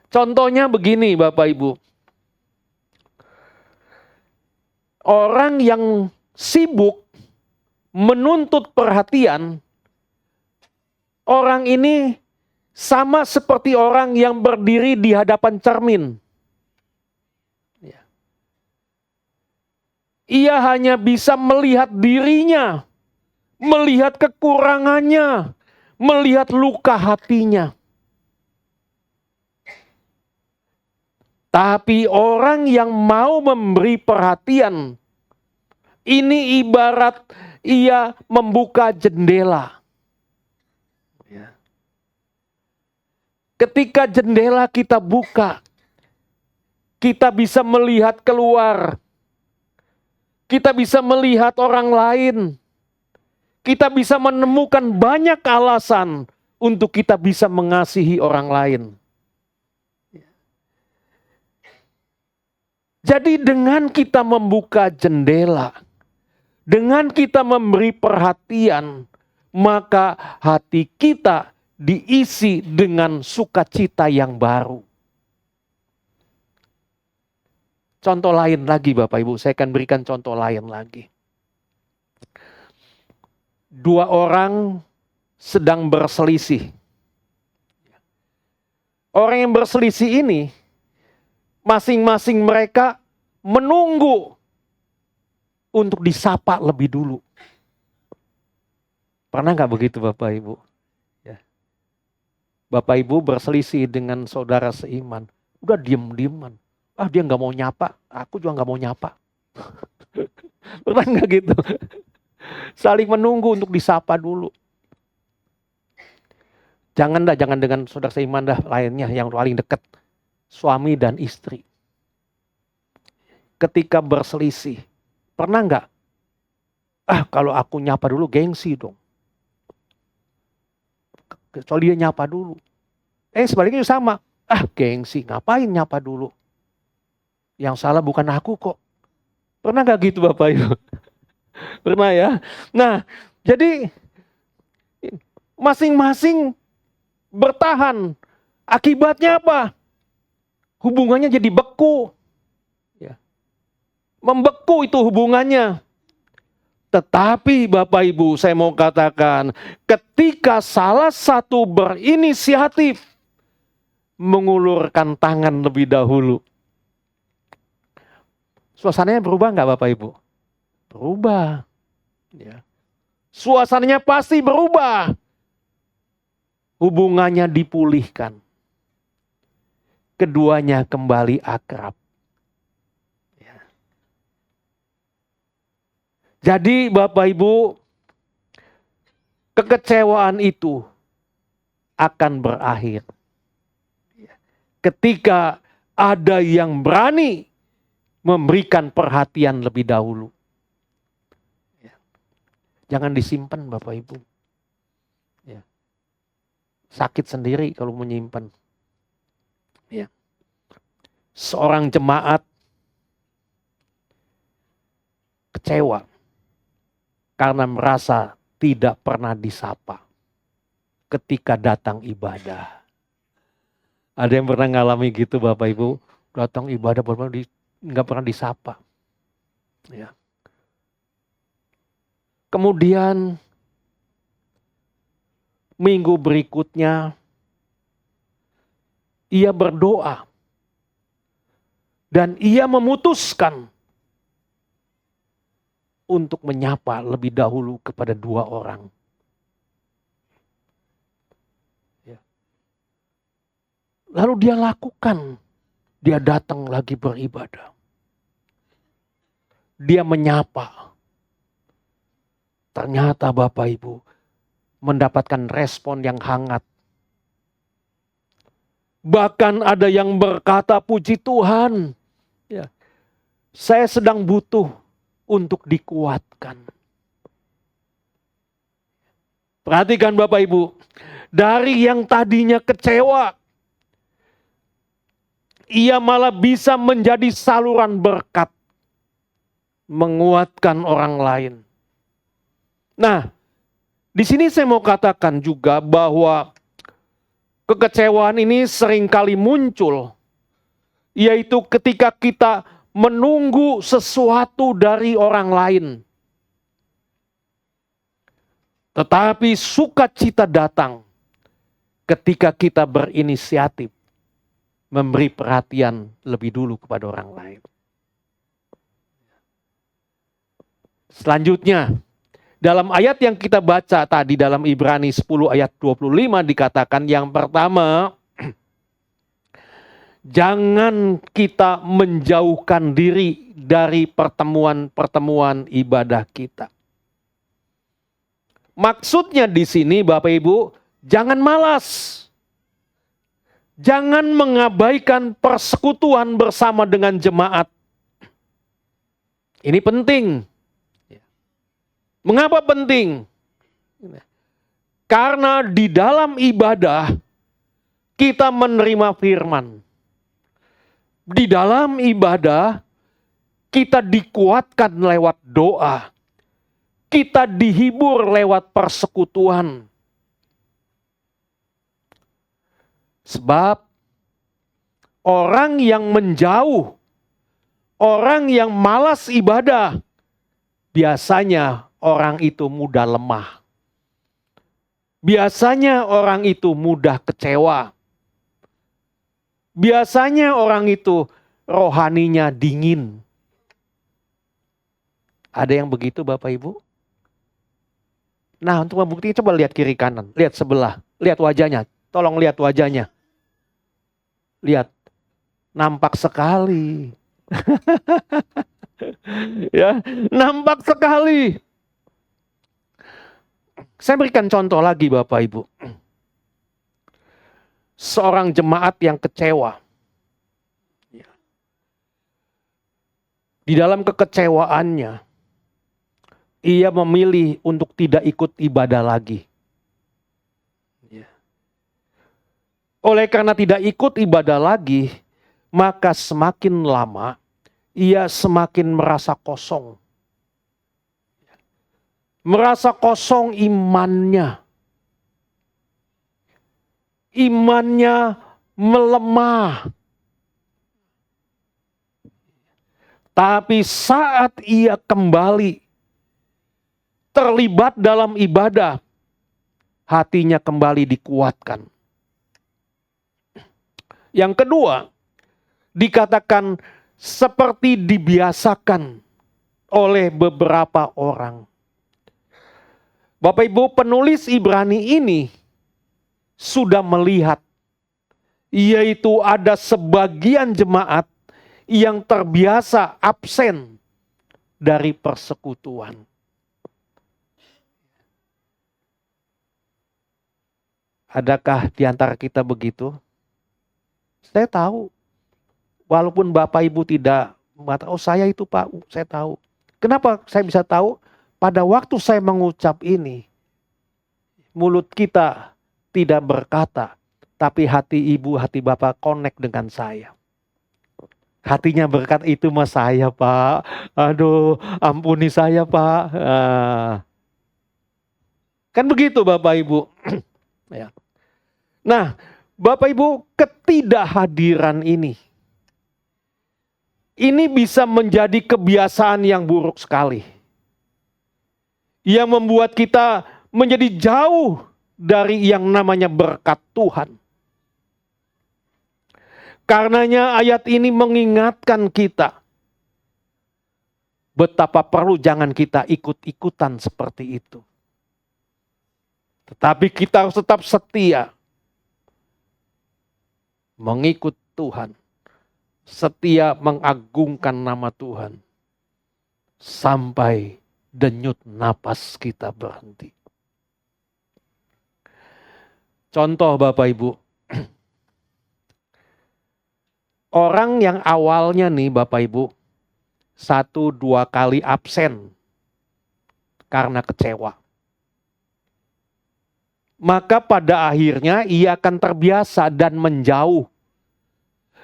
Contohnya begini Bapak Ibu. Orang yang sibuk menuntut perhatian, orang ini sama seperti orang yang berdiri di hadapan cermin. Ia hanya bisa melihat dirinya, melihat kekurangannya, melihat luka hatinya. Tapi orang yang mau memberi perhatian, ini ibarat ia membuka jendela. Ya. Ketika jendela kita buka, kita bisa melihat keluar. Kita bisa melihat orang lain. Kita bisa menemukan banyak alasan untuk kita bisa mengasihi orang lain. Jadi dengan kita membuka jendela, dengan kita memberi perhatian, maka hati kita diisi dengan sukacita yang baru. Contoh lain lagi Bapak Ibu, saya akan berikan contoh lain lagi. Dua orang sedang berselisih. Orang yang berselisih ini, masing-masing mereka menunggu untuk disapa lebih dulu. Pernah nggak begitu Bapak Ibu? Ya. Bapak Ibu berselisih dengan saudara seiman, udah diem-dieman. Dia nggak mau nyapa, aku juga nggak mau nyapa. Pernah nggak gitu? Saling menunggu untuk disapa dulu. Jangan dengan saudara seiman lainnya yang paling dekat. Suami dan istri. Ketika berselisih, pernah nggak? Kalau aku nyapa dulu gengsi dong. Kecuali dia nyapa dulu. Sebaliknya sama. Gengsi, ngapain nyapa dulu? Yang salah bukan aku kok. Pernah nggak gitu Bapak Ibu? Pernah ya? Nah, jadi masing-masing bertahan. Akibatnya apa? Hubungannya jadi beku. Ya. Membeku itu hubungannya. Tetapi Bapak Ibu, saya mau katakan, ketika salah satu berinisiatif mengulurkan tangan lebih dahulu, suasananya berubah nggak Bapak Ibu? Berubah. Ya. Suasananya pasti berubah. Hubungannya dipulihkan. Keduanya kembali akrab. Ya. Jadi Bapak Ibu, kekecewaan itu akan berakhir. Ketika ada yang berani memberikan perhatian lebih dahulu. Jangan disimpan Bapak Ibu. Ya. Sakit sendiri kalau menyimpan. Ya. Seorang jemaat kecewa karena merasa tidak pernah disapa ketika datang ibadah. Ada yang pernah ngalami gitu Bapak Ibu? Datang ibadah nggak pernah disapa. Ya. Kemudian minggu berikutnya ia berdoa dan ia memutuskan untuk menyapa lebih dahulu kepada dua orang. Ya. Lalu dia lakukan. Dia datang lagi beribadah. Dia menyapa. Ternyata Bapak Ibu mendapatkan respon yang hangat. Bahkan ada yang berkata, puji Tuhan, ya, saya sedang butuh untuk dikuatkan. Perhatikan Bapak Ibu, dari yang tadinya kecewa, ia malah bisa menjadi saluran berkat, menguatkan orang lain. Nah, di sini saya mau katakan juga bahwa kekecewaan ini seringkali muncul, yaitu ketika kita menunggu sesuatu dari orang lain. Tetapi sukacita datang ketika kita berinisiatif memberi perhatian lebih dulu kepada orang lain. Selanjutnya, dalam ayat yang kita baca tadi dalam Ibrani 10 ayat 25 dikatakan yang pertama, Jangan kita menjauhkan diri dari pertemuan-pertemuan ibadah kita. Maksudnya di sini Bapak Ibu, jangan malas. Jangan mengabaikan persekutuan bersama dengan jemaat. Ini penting. Mengapa penting? Karena di dalam ibadah kita menerima firman. Di dalam ibadah kita dikuatkan lewat doa. Kita dihibur lewat persekutuan. Sebab orang yang menjauh, orang yang malas ibadah, biasanya orang itu mudah lemah. Biasanya orang itu mudah kecewa. Biasanya orang itu rohaninya dingin. Ada yang begitu Bapak Ibu? Nah, untuk membuktikan coba lihat kiri kanan, lihat sebelah, lihat wajahnya. Tolong lihat wajahnya. Lihat, nampak sekali. Ya, nampak sekali. Saya berikan contoh lagi Bapak Ibu. Seorang jemaat yang kecewa. Di dalam kekecewaannya, ia memilih untuk tidak ikut ibadah lagi. Oleh karena tidak ikut ibadah lagi, maka semakin lama ia semakin merasa kosong. Merasa kosong imannya. Imannya melemah. Tapi saat ia kembali terlibat dalam ibadah, hatinya kembali dikuatkan. Yang kedua, dikatakan seperti dibiasakan oleh beberapa orang. Bapak Ibu, penulis Ibrani ini sudah melihat, yaitu ada sebagian jemaat yang terbiasa absen dari persekutuan. Adakah di antara kita begitu? Saya tahu, walaupun Bapak Ibu tidak mengatakan, oh saya itu Pak, saya tahu. Kenapa saya bisa tahu? Pada waktu saya mengucap ini, mulut kita tidak berkata, tapi hati ibu, hati bapak connect dengan saya. Hatinya berkata, itu mah saya Pak, aduh ampuni saya Pak. Kan begitu Bapak Ibu. Ya. Nah, Bapak Ibu, ketidakhadiran ini bisa menjadi kebiasaan yang buruk sekali. Yang membuat kita menjadi jauh dari yang namanya berkat Tuhan. Karenanya ayat ini mengingatkan kita betapa perlu jangan kita ikut-ikutan seperti itu. Tetapi kita harus tetap setia mengikut Tuhan, setia mengagungkan nama Tuhan sampai denyut napas kita berhenti. Contoh Bapak Ibu, orang yang awalnya nih Bapak Ibu 1-2 kali absen karena kecewa, maka pada akhirnya ia akan terbiasa dan menjauh.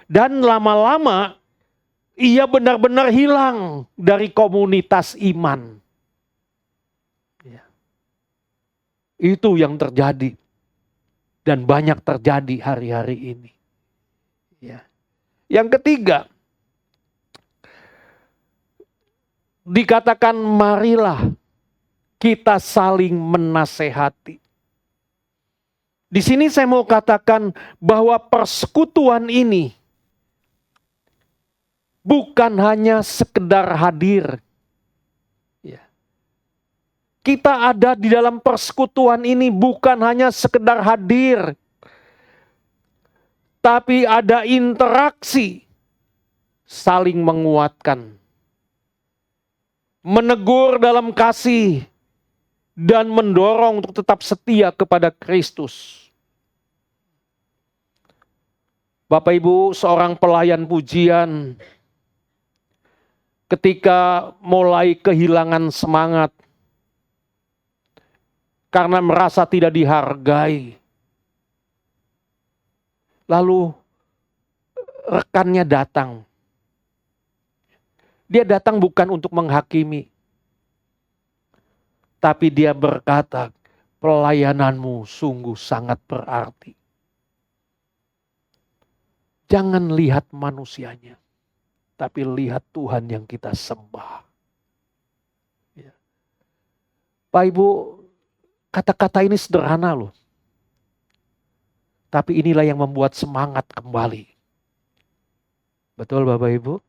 Dan lama-lama ia benar-benar hilang dari komunitas iman. Ya. Itu yang terjadi. Dan banyak terjadi hari-hari ini. Ya. Yang ketiga, dikatakan marilah kita saling menasehati. Di sini saya mau katakan bahwa persekutuan ini bukan hanya sekedar hadir. Ya. Kita ada di dalam persekutuan ini bukan hanya sekedar hadir. tapi ada interaksi saling menguatkan, menegur dalam kasih, dan mendorong untuk tetap setia kepada Kristus. Bapak Ibu, seorang pelayan pujian ketika mulai kehilangan semangat karena merasa tidak dihargai, lalu rekannya datang. Dia datang bukan untuk menghakimi, tapi dia berkata, pelayananmu sungguh sangat berarti. Jangan lihat manusianya, tapi lihat Tuhan yang kita sembah. Ya. Pak Ibu, kata-kata ini sederhana loh. Tapi inilah yang membuat semangat kembali. Betul Bapak Ibu?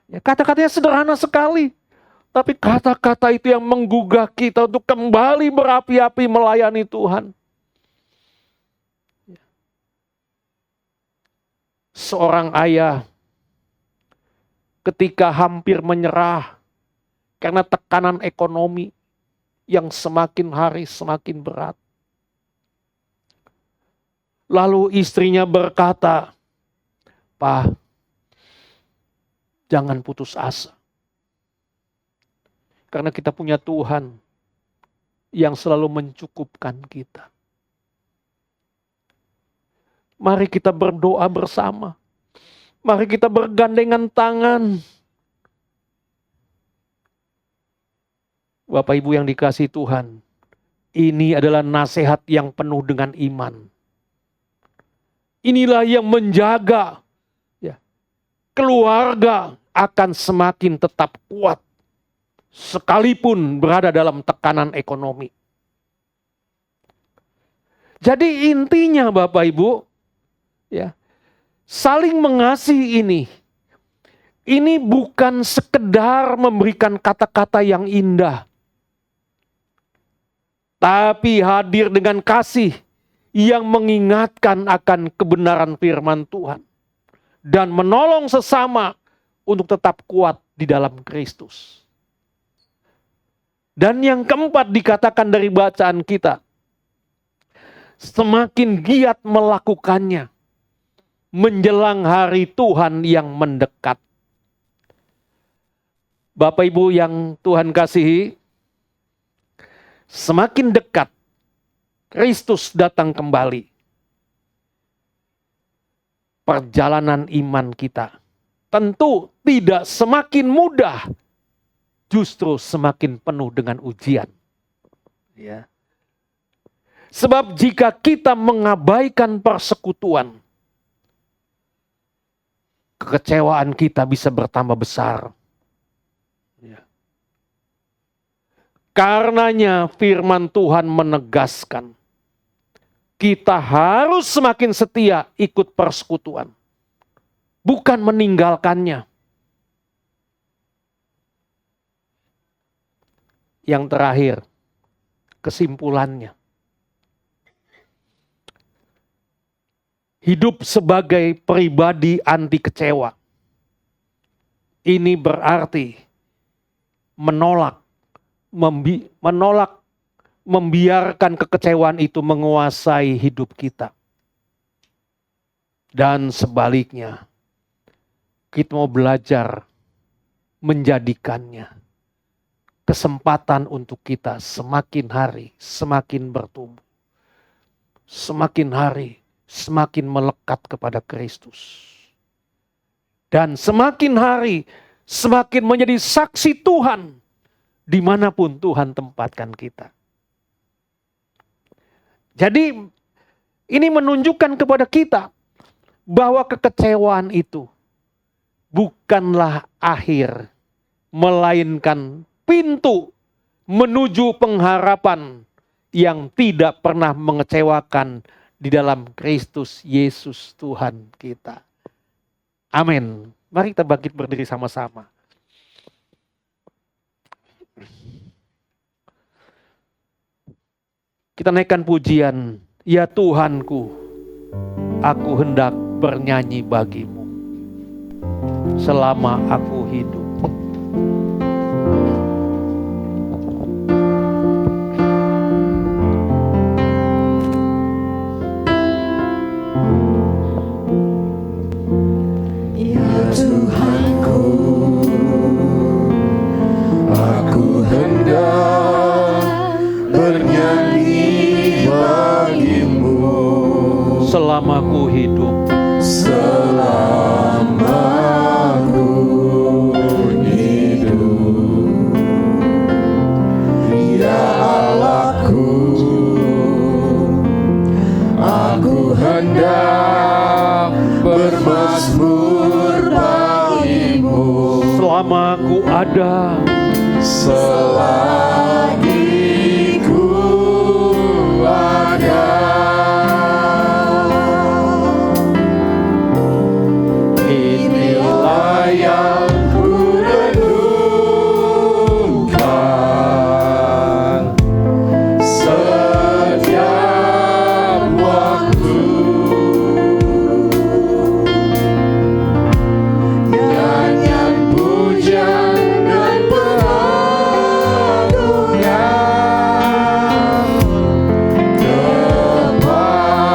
Ya, kata-katanya sederhana sekali. Tapi kata-kata itu yang menggugah kita untuk kembali berapi-api melayani Tuhan. Seorang ayah ketika hampir menyerah karena tekanan ekonomi yang semakin hari semakin berat. Lalu istrinya berkata, "Pak, jangan putus asa. Karena kita punya Tuhan yang selalu mencukupkan kita. Mari kita berdoa bersama. Mari kita bergandengan tangan." Bapak Ibu yang dikasihi Tuhan, ini adalah nasihat yang penuh dengan iman. Inilah yang menjaga ya, keluarga akan semakin tetap kuat sekalipun berada dalam tekanan ekonomi. Jadi intinya Bapak Ibu, ya, saling mengasihi ini bukan sekedar memberikan kata-kata yang indah, tapi hadir dengan kasih yang mengingatkan akan kebenaran firman Tuhan dan menolong sesama untuk tetap kuat di dalam Kristus. Dan yang keempat dikatakan dari bacaan kita, semakin giat melakukannya menjelang hari Tuhan yang mendekat. Bapak Ibu yang Tuhan kasihi, semakin dekat Kristus datang kembali, perjalanan iman kita tentu tidak semakin mudah, justru semakin penuh dengan ujian. Ya. Sebab jika kita mengabaikan persekutuan, kekecewaan kita bisa bertambah besar. Ya. Karenanya firman Tuhan menegaskan, kita harus semakin setia ikut persekutuan, bukan meninggalkannya. Yang terakhir, kesimpulannya. Hidup sebagai pribadi anti kecewa. Ini berarti menolak membiarkan kekecewaan itu menguasai hidup kita. Dan sebaliknya, kita mau belajar menjadikannya kesempatan untuk kita semakin hari semakin bertumbuh. Semakin hari semakin melekat kepada Kristus. Dan semakin hari semakin menjadi saksi Tuhan dimanapun Tuhan tempatkan kita. Jadi ini menunjukkan kepada kita bahwa kekecewaan itu bukanlah akhir, melainkan pintu menuju pengharapan yang tidak pernah mengecewakan di dalam Kristus Yesus Tuhan kita. Amin. Mari kita bangkit berdiri sama-sama. Kita naikkan pujian, ya Tuhanku, aku hendak bernyanyi bagimu selama aku hidup. Ya Tuhanku, Aku hendak bernyanyi bagimu selama aku hidup. selama aku hidup. Ya Allahku, aku hendak bermazmur bagimu Selama aku ada, selagi ku ada. Inilah yang ku renungkan setiap waktu. Nyanyian pujian dan pengagungan kepadamu.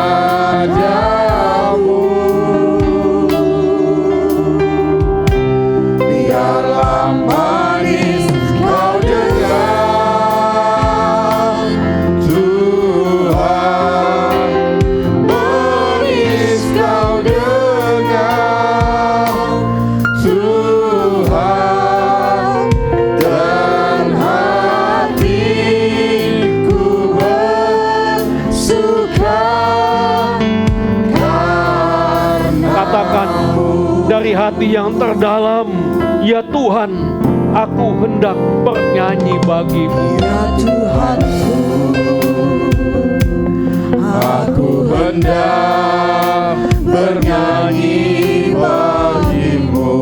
Biarlah manis kau dengar, Tuhan, manis kau dengar, Tuhan, dan hatiku bersuka katakan dari hati yang terdalam, ya Tuhan, aku hendak bernyanyi bagimu. ya Tuhanku, Aku hendak bernyanyi bagimu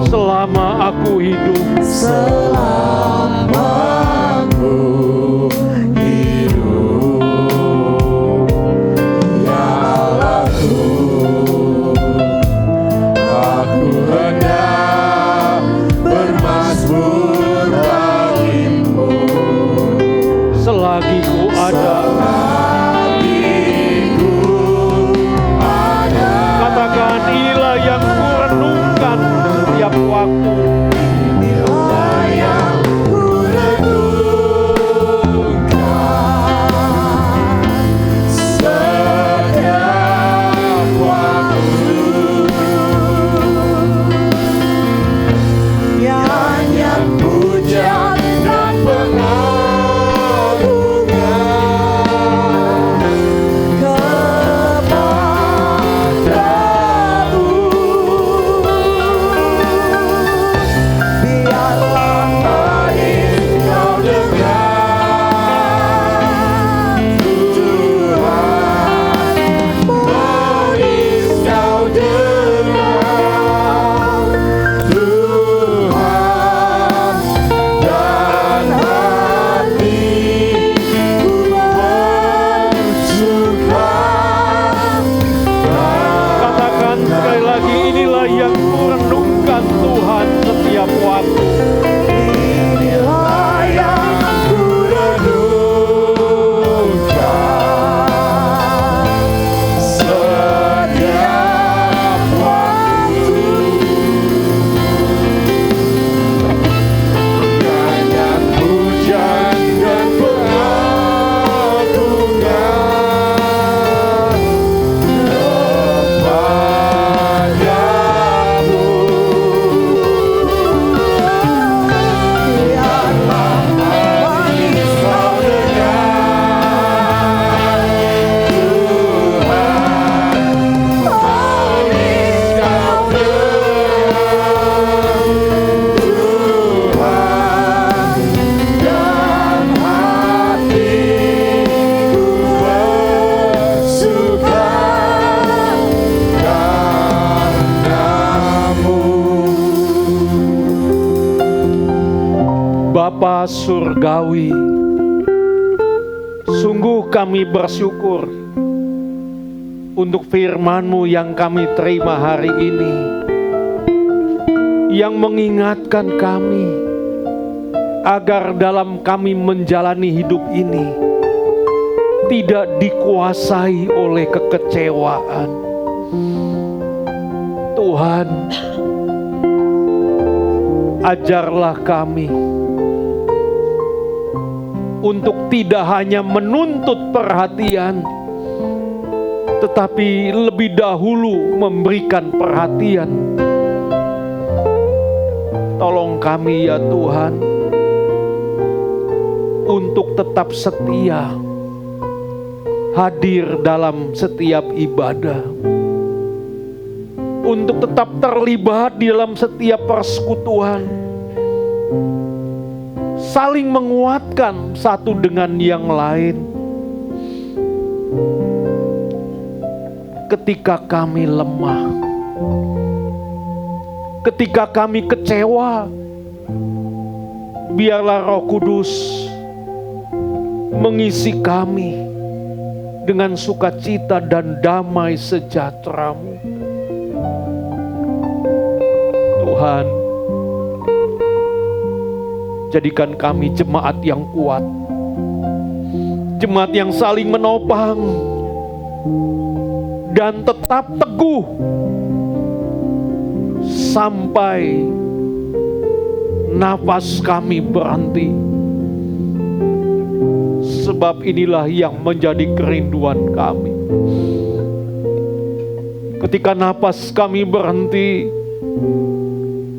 Selama aku hidup, selama aku hidup. Ya Allahku, aku hendak bermazmur bagimu selagi ku ada. Katakan inilah yang ku renungkan setiap waktu. Inilah yang ku renungkan setiap waktu. Nyanyian pujian dan pengagungan kepadamu. Biarlah manis kau dengar, Tuhan, manis kau dengar, Tuhan, dan hatiku bersuka. Katakan sekali lagi, inilah yang ku renungkan Tuhan setiap waktu. Inilah yang ku renungkan setiap waktu. Nyanyian pujian dan pengagungan kepadamu. Biarlah manis kau dengar, Tuhan, manis kau dengar, Tuhan, dan hatiku bersuka karenamu. Bapa Surgawi, sungguh kami bersyukur untuk firman-Mu yang kami terima hari ini, yang mengingatkan kami agar dalam kami menjalani hidup ini tidak dikuasai oleh kekecewaan. Tuhan, ajarlah kami untuk tidak hanya menuntut perhatian, tetapi lebih dahulu memberikan perhatian. Tolong kami ya Tuhan, untuk tetap setia hadir dalam setiap ibadah, untuk tetap terlibat di dalam setiap persekutuan, saling menguatkan satu dengan yang lain. Ketika kami lemah, ketika kami kecewa, biarlah Roh Kudus mengisi kami dengan sukacita dan damai sejahtera-Mu. Tuhan, jadikan kami jemaat yang kuat, jemaat yang saling menopang dan tetap teguh sampai nafas kami berhenti. Sebab inilah yang menjadi kerinduan kami. Ketika nafas kami berhenti,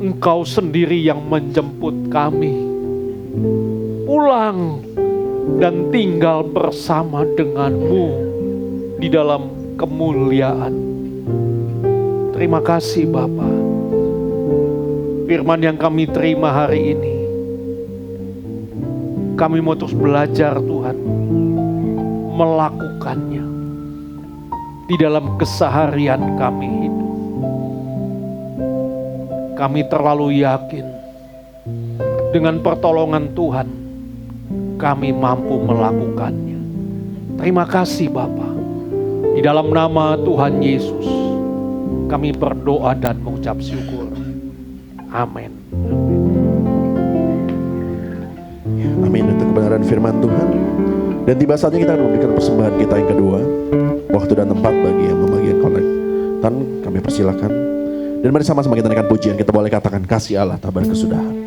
Engkau sendiri yang menjemput kami pulang dan tinggal bersama dengan-Mu di dalam kemuliaan. Terima kasih Bapa. Firman yang kami terima hari ini, kami mau terus belajar Tuhan, melakukannya di dalam keseharian kami hidup. Kami terlalu yakin dengan pertolongan Tuhan kami mampu melakukannya. Terima kasih Bapa. Di dalam nama Tuhan Yesus kami berdoa dan mengucap syukur. Amin. Amin untuk kebenaran firman Tuhan. Dan tiba saatnya kita akan memberikan persembahan kita yang kedua. Waktu dan tempat bagi yang membagikan kolektan kami persilakan. Dan mari sama-sama kita naikkan pujian. Kita boleh katakan kasih Allah tak berkesudahan.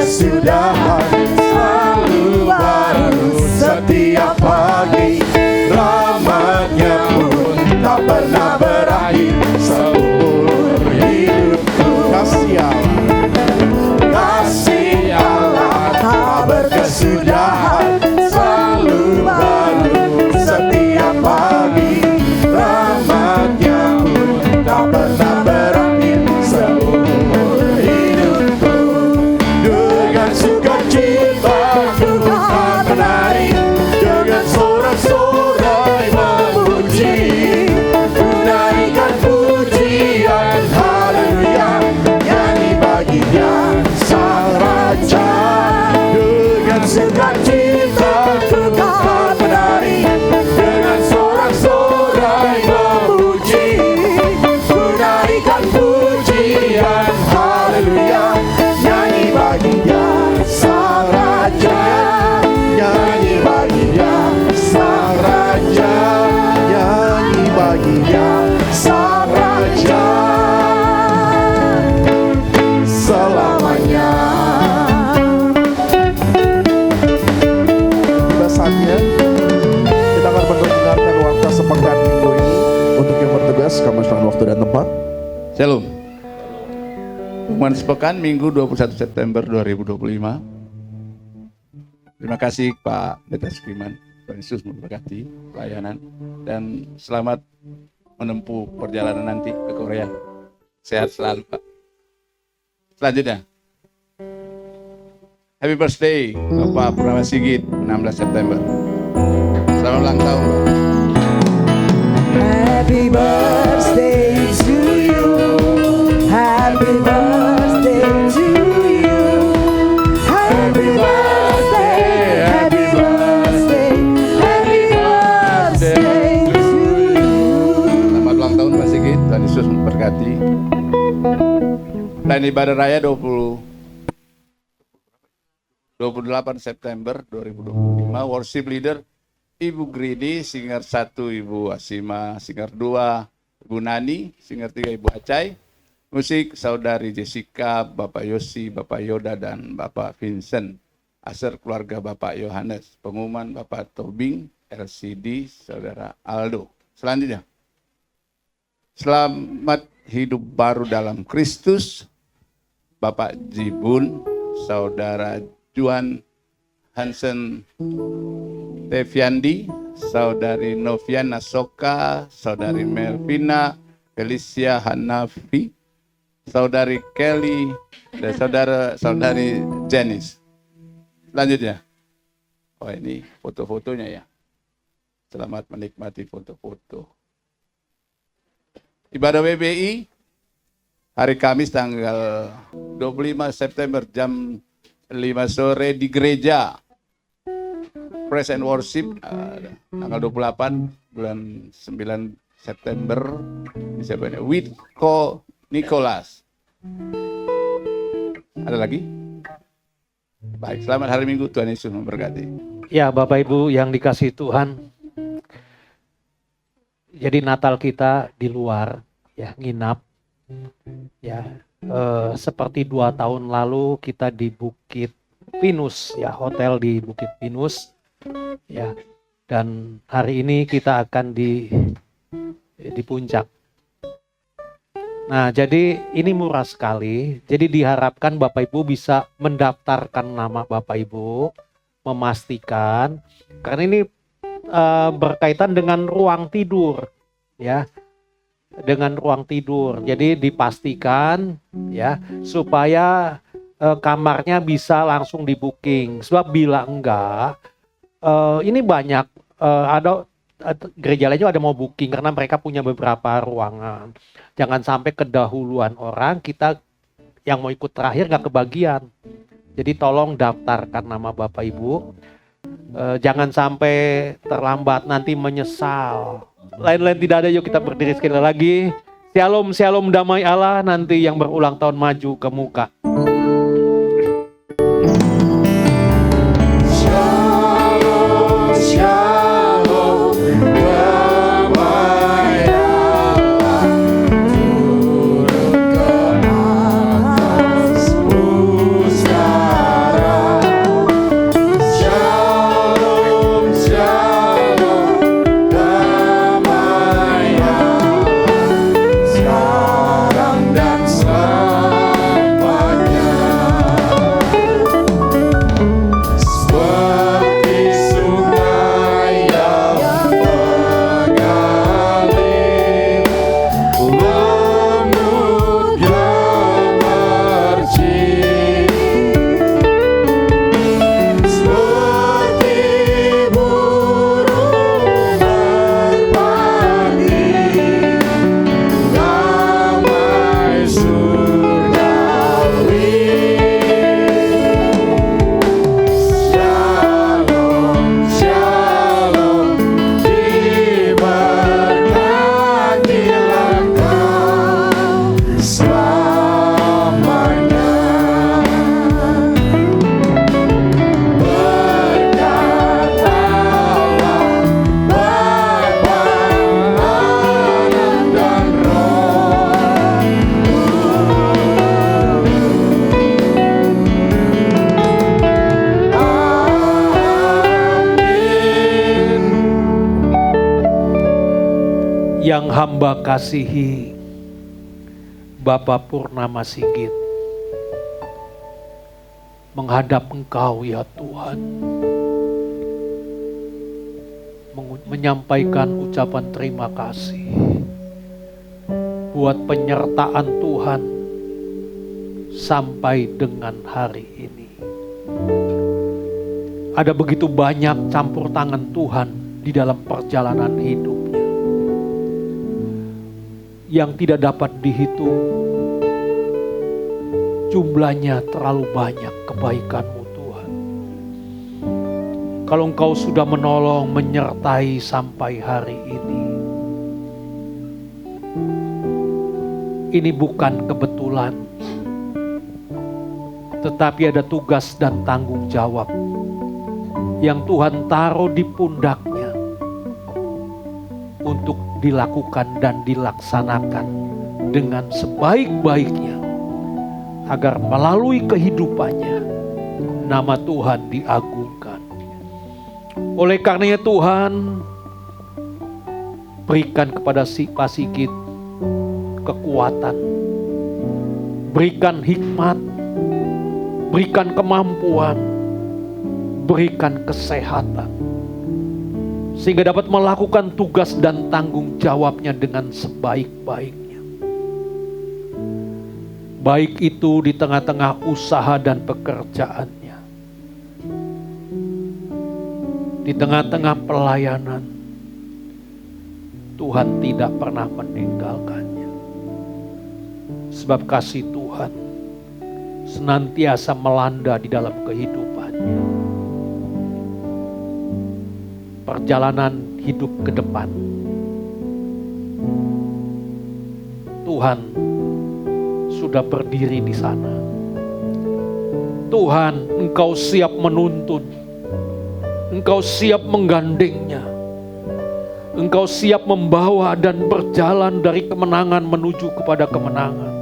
Selalu baru setiap pagi, rahmat-Nya pun tak pernah berakhir seumur hidupku. Kasih Allah tak berkesudahan, selalu baru setiap pagi, rahmat-Nya pun tak pernah berakhir seumur hidupku. Dengan sukacita ku akan menari, dengan sorak-sorai memuji, ku naikkan pujian haleluya, nyanyi bagi Dia Sang Raja. Dengan sukacita ku akan menari, dengan sorak-sorai memuji, ku naikkan pujian haleluya, nyanyi bagi Dia Sang Raja, nyanyi bagi Dia Sang Raja, nyanyi bagi Dia Sang Raja selamanya. Tiba saatnya kita akan mendengarkan warta sepekan minggu ini. Untuk yang bertugas kami serahkan waktu dan tempat. Shalom. Pengumuman sepekan Minggu 21 September 2025. Terima kasih Pak Pendeta Skriman. Tuhan Yesus memberkati pelayanan dan selamat menempuh perjalanan nanti ke Korea. Sehat selalu Pak. Selanjutnya Happy birthday Bapak Purnama Sigit, 16 September. Selamat ulang tahun, Pak. Happy birthday to you. Happy birthday to you. Happy birthday. Happy birthday. Happy birthday to you. Selamat ulang tahun Pak Sigit, Tuhan Yesus memberkati. Dan ibadah raya 28 September 2025, worship leader Ibu Gridi, singer 1 Ibu Asima, singer 2 Ibu Nani, singer 3 Ibu Acai, musik Saudari Jessica, Bapak Yosi, Bapak Yoda, dan Bapak Vincent, aser keluarga Bapak Yohanes, pengumuman Bapak Tobing, LCD, Saudara Aldo. Selanjutnya, selamat hidup baru dalam Kristus, Bapak Jibun, Saudara Juan Hansen Teviandi, Saudari Noviana Soka, Saudari Melvina Felicia Hanafi, Saudari Kelly, dan Saudari Janice. Selanjutnya, oh ini foto-fotonya ya. Selamat menikmati foto-foto. Ibadah WBI hari Kamis tanggal 25 September jam 5 sore di gereja. Praise and Worship tanggal 28 bulan 9 September di siapa ini? Witko Nicholas. Ada lagi? Baik, selamat hari Minggu, Tuhan Yesus memberkati. Ya Bapak Ibu yang dikasihi Tuhan, jadi Natal kita di luar, ya nginap, ya seperti 2 tahun lalu kita di Bukit Pinus, ya hotel di Bukit Pinus, ya, dan hari ini kita akan di puncak. Nah, jadi ini murah sekali. Jadi diharapkan Bapak Ibu bisa mendaftarkan nama Bapak Ibu, memastikan karena ini berkaitan dengan ruang tidur, ya. Dengan ruang tidur. Jadi dipastikan ya supaya kamarnya bisa langsung di booking. Sebab bila enggak, ini banyak ada gereja lain juga ada mau booking karena mereka punya beberapa ruangan. Jangan sampai kedahuluan orang, kita yang mau ikut terakhir nggak kebagian. Jadi tolong daftarkan nama Bapak Ibu. Jangan sampai terlambat, nanti menyesal. Lain-lain tidak ada, yuk kita berdiri sekali lagi. Shalom, shalom, damai Allah nanti yang berulang tahun maju ke muka. Shalom, shalom, damai Allah turun ke atas pusara. Shalom, shalom, damai Allah sekarang dan selamanya. Seperti sungai yang mengalir, lembut gemercik, seperti burung merpati, damai surgawi. Shalom, shalom, diberkatilah kau selamanya. Berkat Allah, Bapa, Anak, dan Roh. Amin. Yang hamba kasihi Bapak Purnama Sigit, menghadap Engkau ya Tuhan, menyampaikan ucapan terima kasih buat penyertaan Tuhan sampai dengan hari ini. Ada begitu banyak campur tangan Tuhan di dalam perjalanan hidupnya yang tidak dapat dihitung. Jumlahnya terlalu banyak kebaikan-Mu Tuhan. Kalau Engkau sudah menolong, menyertai sampai hari ini bukan kebetulan, tetapi ada tugas dan tanggung jawab yang Tuhan taruh di pundaknya untuk dilakukan dan dilaksanakan dengan sebaik-baiknya, agar melalui kehidupannya nama Tuhan diagungkan. Oleh karenanya Tuhan, berikan kepada si Pak Sigit kekuatan, berikan hikmat, berikan kemampuan, berikan kesehatan, sehingga dapat melakukan tugas dan tanggung jawabnya dengan sebaik-baiknya. Baik itu di tengah-tengah usaha dan pekerjaannya, di tengah-tengah pelayanan, Tuhan tidak pernah meninggalkannya. Sebab kasih Tuhan senantiasa melanda di dalam kehidupannya. Perjalanan hidup ke depan, Tuhan sudah berdiri di sana. Tuhan, Engkau siap menuntun, Engkau siap menggandengnya, Engkau siap membawa dan berjalan dari kemenangan menuju kepada kemenangan.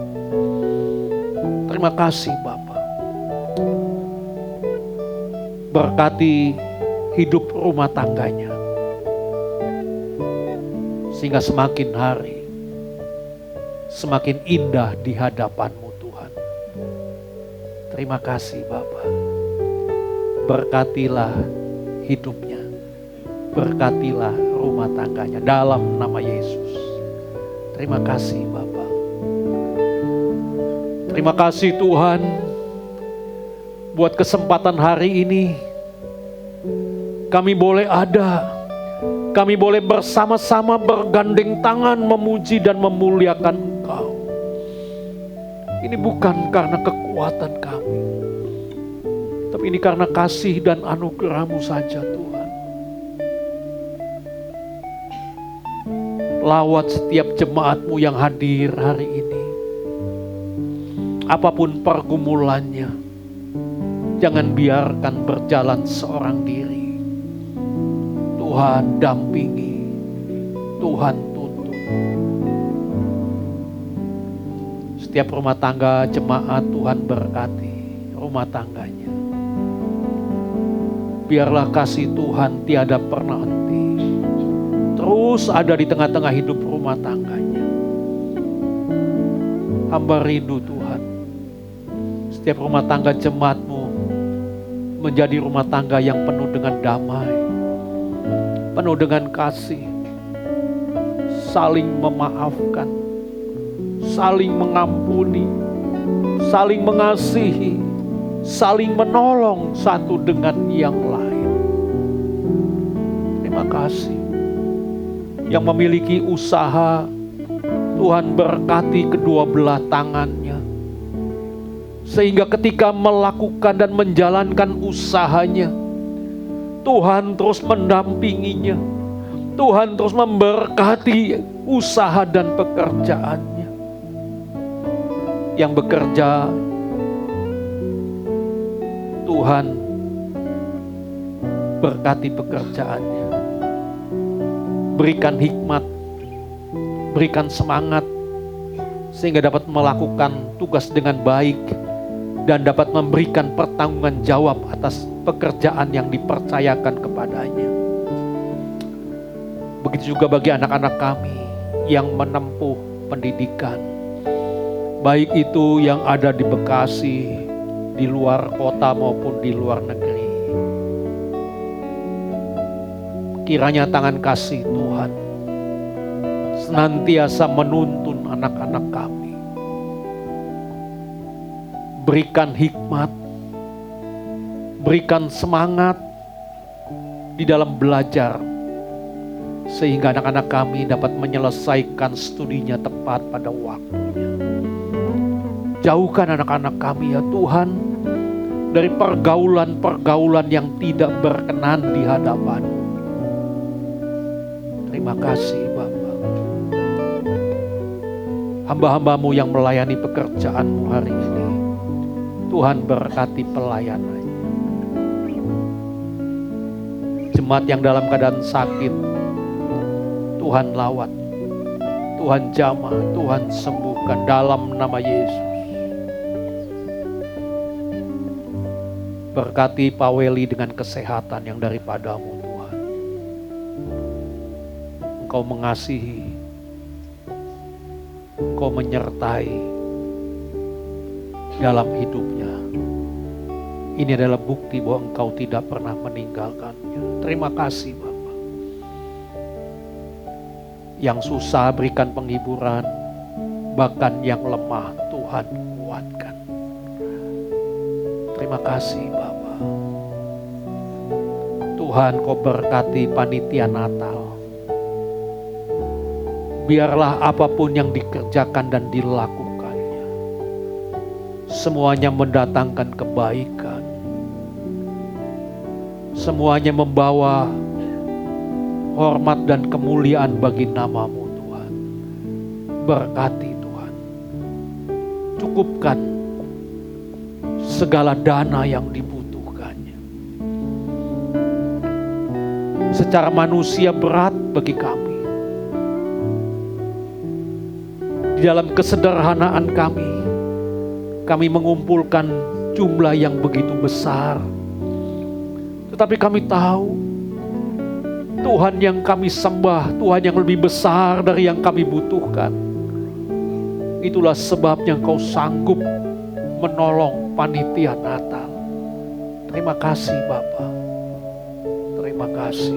Terima kasih Bapa. Berkati hidup rumah tangganya, sehingga semakin hari semakin indah di hadapan-Mu Tuhan. Terima kasih Bapa. Berkatilah hidupnya, berkatilah rumah tangganya dalam nama Yesus. Terima kasih Bapa. Terima kasih Tuhan buat kesempatan hari ini. Kami boleh ada, kami boleh bersama-sama bergandeng tangan memuji dan memuliakan Engkau. Ini bukan karena kekuatan kami, tapi ini karena kasih dan anugerah-Mu saja Tuhan. Lawat setiap jemaat-Mu yang hadir hari ini. Apapun pergumulannya, jangan biarkan berjalan seorang diri. Tuhan dampingi, Tuhan tuntun. Setiap rumah tangga jemaat Tuhan berkati rumah tangganya. Biarlah kasih Tuhan tiada pernah henti, terus ada di tengah-tengah hidup rumah tangganya. Hamba rindu Tuhan, setiap rumah tangga jemaat-Mu menjadi rumah tangga yang penuh dengan damai, penuh dengan kasih, saling memaafkan, saling mengampuni, saling mengasihi, saling menolong satu dengan yang lain. Terima kasih. Yang memiliki usaha, Tuhan berkati kedua belah tangannya, sehingga ketika melakukan dan menjalankan usahanya, Tuhan terus mendampinginya, Tuhan terus memberkati usaha dan pekerjaannya. Yang bekerja, Tuhan berkati pekerjaannya, berikan hikmat, berikan semangat, sehingga dapat melakukan tugas dengan baik dan dapat memberikan pertanggungan jawab atas pekerjaan yang dipercayakan kepadanya. Begitu juga bagi anak-anak kami yang menempuh pendidikan, baik itu yang ada di Bekasi, di luar kota maupun di luar negeri. Kiranya tangan kasih Tuhan senantiasa menuntun anak-anak kami. Berikan hikmat, berikan semangat, di dalam belajar, sehingga anak-anak kami dapat menyelesaikan studinya tepat pada waktunya. Jauhkan anak-anak kami ya Tuhan dari pergaulan-pergaulan yang tidak berkenan di hadapan-Mu. Terima kasih Bapa. Hamba-hamba-Mu yang melayani pekerjaan-Mu hari ini, Tuhan berkati pelayanannya. Jemaat yang dalam keadaan sakit, Tuhan lawat, Tuhan jamah, Tuhan sembuhkan dalam nama Yesus. Berkati Pak Weli dengan kesehatan yang daripada-Mu Tuhan. Engkau mengasihi, Engkau menyertai dalam hidupnya. Ini adalah bukti bahwa Engkau tidak pernah meninggalkannya. Terima kasih Bapa. Yang susah berikan penghiburan, bahkan yang lemah Tuhan kuatkan. Terima kasih Bapa. Tuhan, Kau berkati panitia Natal. Biarlah apapun yang dikerjakan dan dilakukannya, semuanya mendatangkan kebaikan. Semuanya membawa hormat dan kemuliaan bagi nama-Mu Tuhan. Berkati Tuhan. Cukupkan segala dana yang dibutuhkannya. Secara manusia berat bagi kami. Di dalam kesederhanaan kami mengumpulkan jumlah yang begitu besar. Tetapi kami tahu Tuhan yang kami sembah, Tuhan yang lebih besar dari yang kami butuhkan. Itulah sebabnya Engkau sanggup menolong panitia Natal. Terima kasih Bapa. Terima kasih.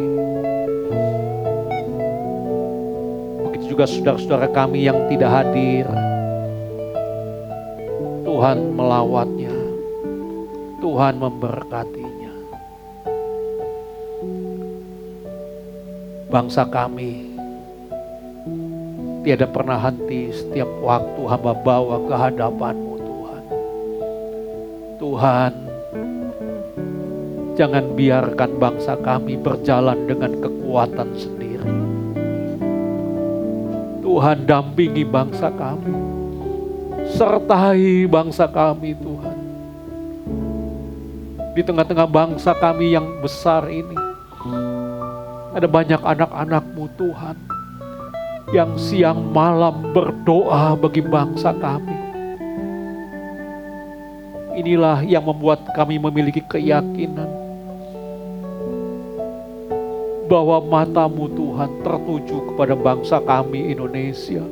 Begitu juga saudara-saudara kami yang tidak hadir. Tuhan melawatnya. Tuhan memberkatinya. Bangsa kami tiada pernah henti, setiap waktu hamba bawa ke hadapan-Mu Tuhan. Tuhan, jangan biarkan bangsa kami berjalan dengan kekuatan sendiri. Tuhan, dampingi bangsa kami, sertai bangsa kami Tuhan. Di tengah-tengah bangsa kami yang besar ini, ada banyak anak-anak-Mu Tuhan yang siang malam berdoa bagi bangsa kami. Inilah yang membuat kami memiliki keyakinan bahwa mata-Mu Tuhan tertuju kepada bangsa kami Indonesia.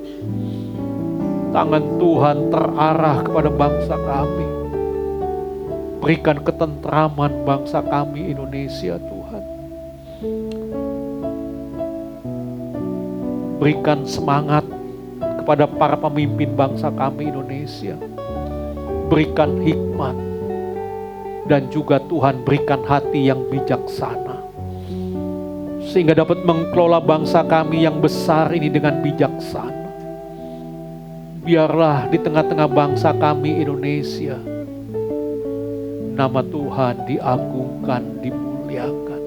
Tangan Tuhan terarah kepada bangsa kami. Berikan ketentraman bangsa kami Indonesia Tuhan. Berikan semangat kepada para pemimpin bangsa kami Indonesia. Berikan hikmat. Dan juga Tuhan berikan hati yang bijaksana. Sehingga dapat mengelola bangsa kami yang besar ini dengan bijaksana. Biarlah di tengah-tengah bangsa kami Indonesia, nama Tuhan diagungkan, dimuliakan.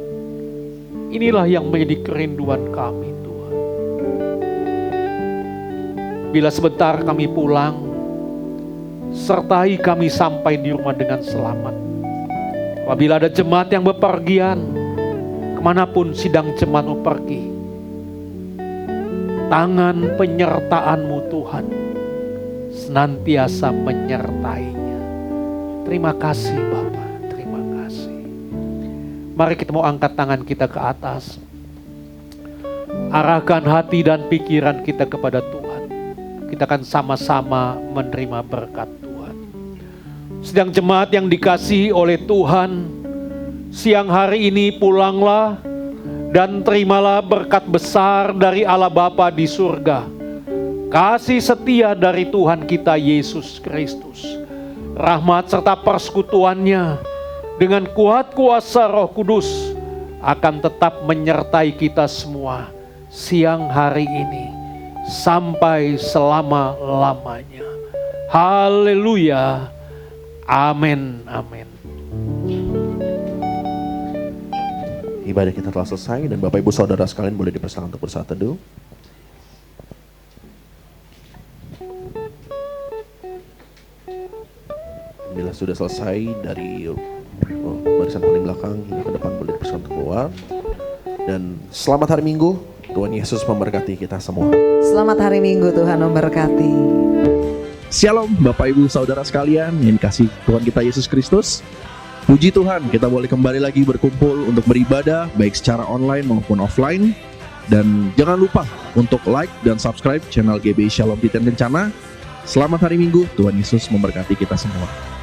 Inilah yang menjadi kerinduan kami. Bila sebentar kami pulang, sertai kami sampai di rumah dengan selamat. Apabila ada jemaat yang bepergian, kemanapun sidang jemaat-Mu pergi, tangan penyertaan-Mu Tuhan senantiasa menyertainya. Terima kasih Bapa, terima kasih. Mari kita mau angkat tangan kita ke atas. Arahkan hati dan pikiran kita kepada Tuhan. Kita akan sama-sama menerima berkat Tuhan. Sedang jemaat yang dikasihi oleh Tuhan, siang hari ini pulanglah dan terimalah berkat besar dari Allah Bapa di surga. Kasih setia dari Tuhan kita Yesus Kristus. Rahmat serta persekutuannya dengan kuat kuasa Roh Kudus akan tetap menyertai kita semua siang hari ini sampai selama-lamanya. Haleluya. Amin. Amin. Ibadah kita telah selesai dan Bapak Ibu Saudara sekalian boleh dipersilakan untuk bersaat teduh. Bila sudah selesai dari barisan paling belakang hingga ke depan boleh dipersilakan untuk keluar. Dan selamat hari Minggu, Tuhan Yesus memberkati kita semua. Selamat hari Minggu, Tuhan memberkati. Shalom Bapak Ibu Saudara sekalian yang dikasihi Tuhan kita Yesus Kristus. Puji Tuhan, kita boleh kembali lagi berkumpul untuk beribadah baik secara online maupun offline. Dan jangan lupa untuk like dan subscribe channel GBI Shalom Titian Kencana. Selamat hari Minggu, Tuhan Yesus memberkati kita semua.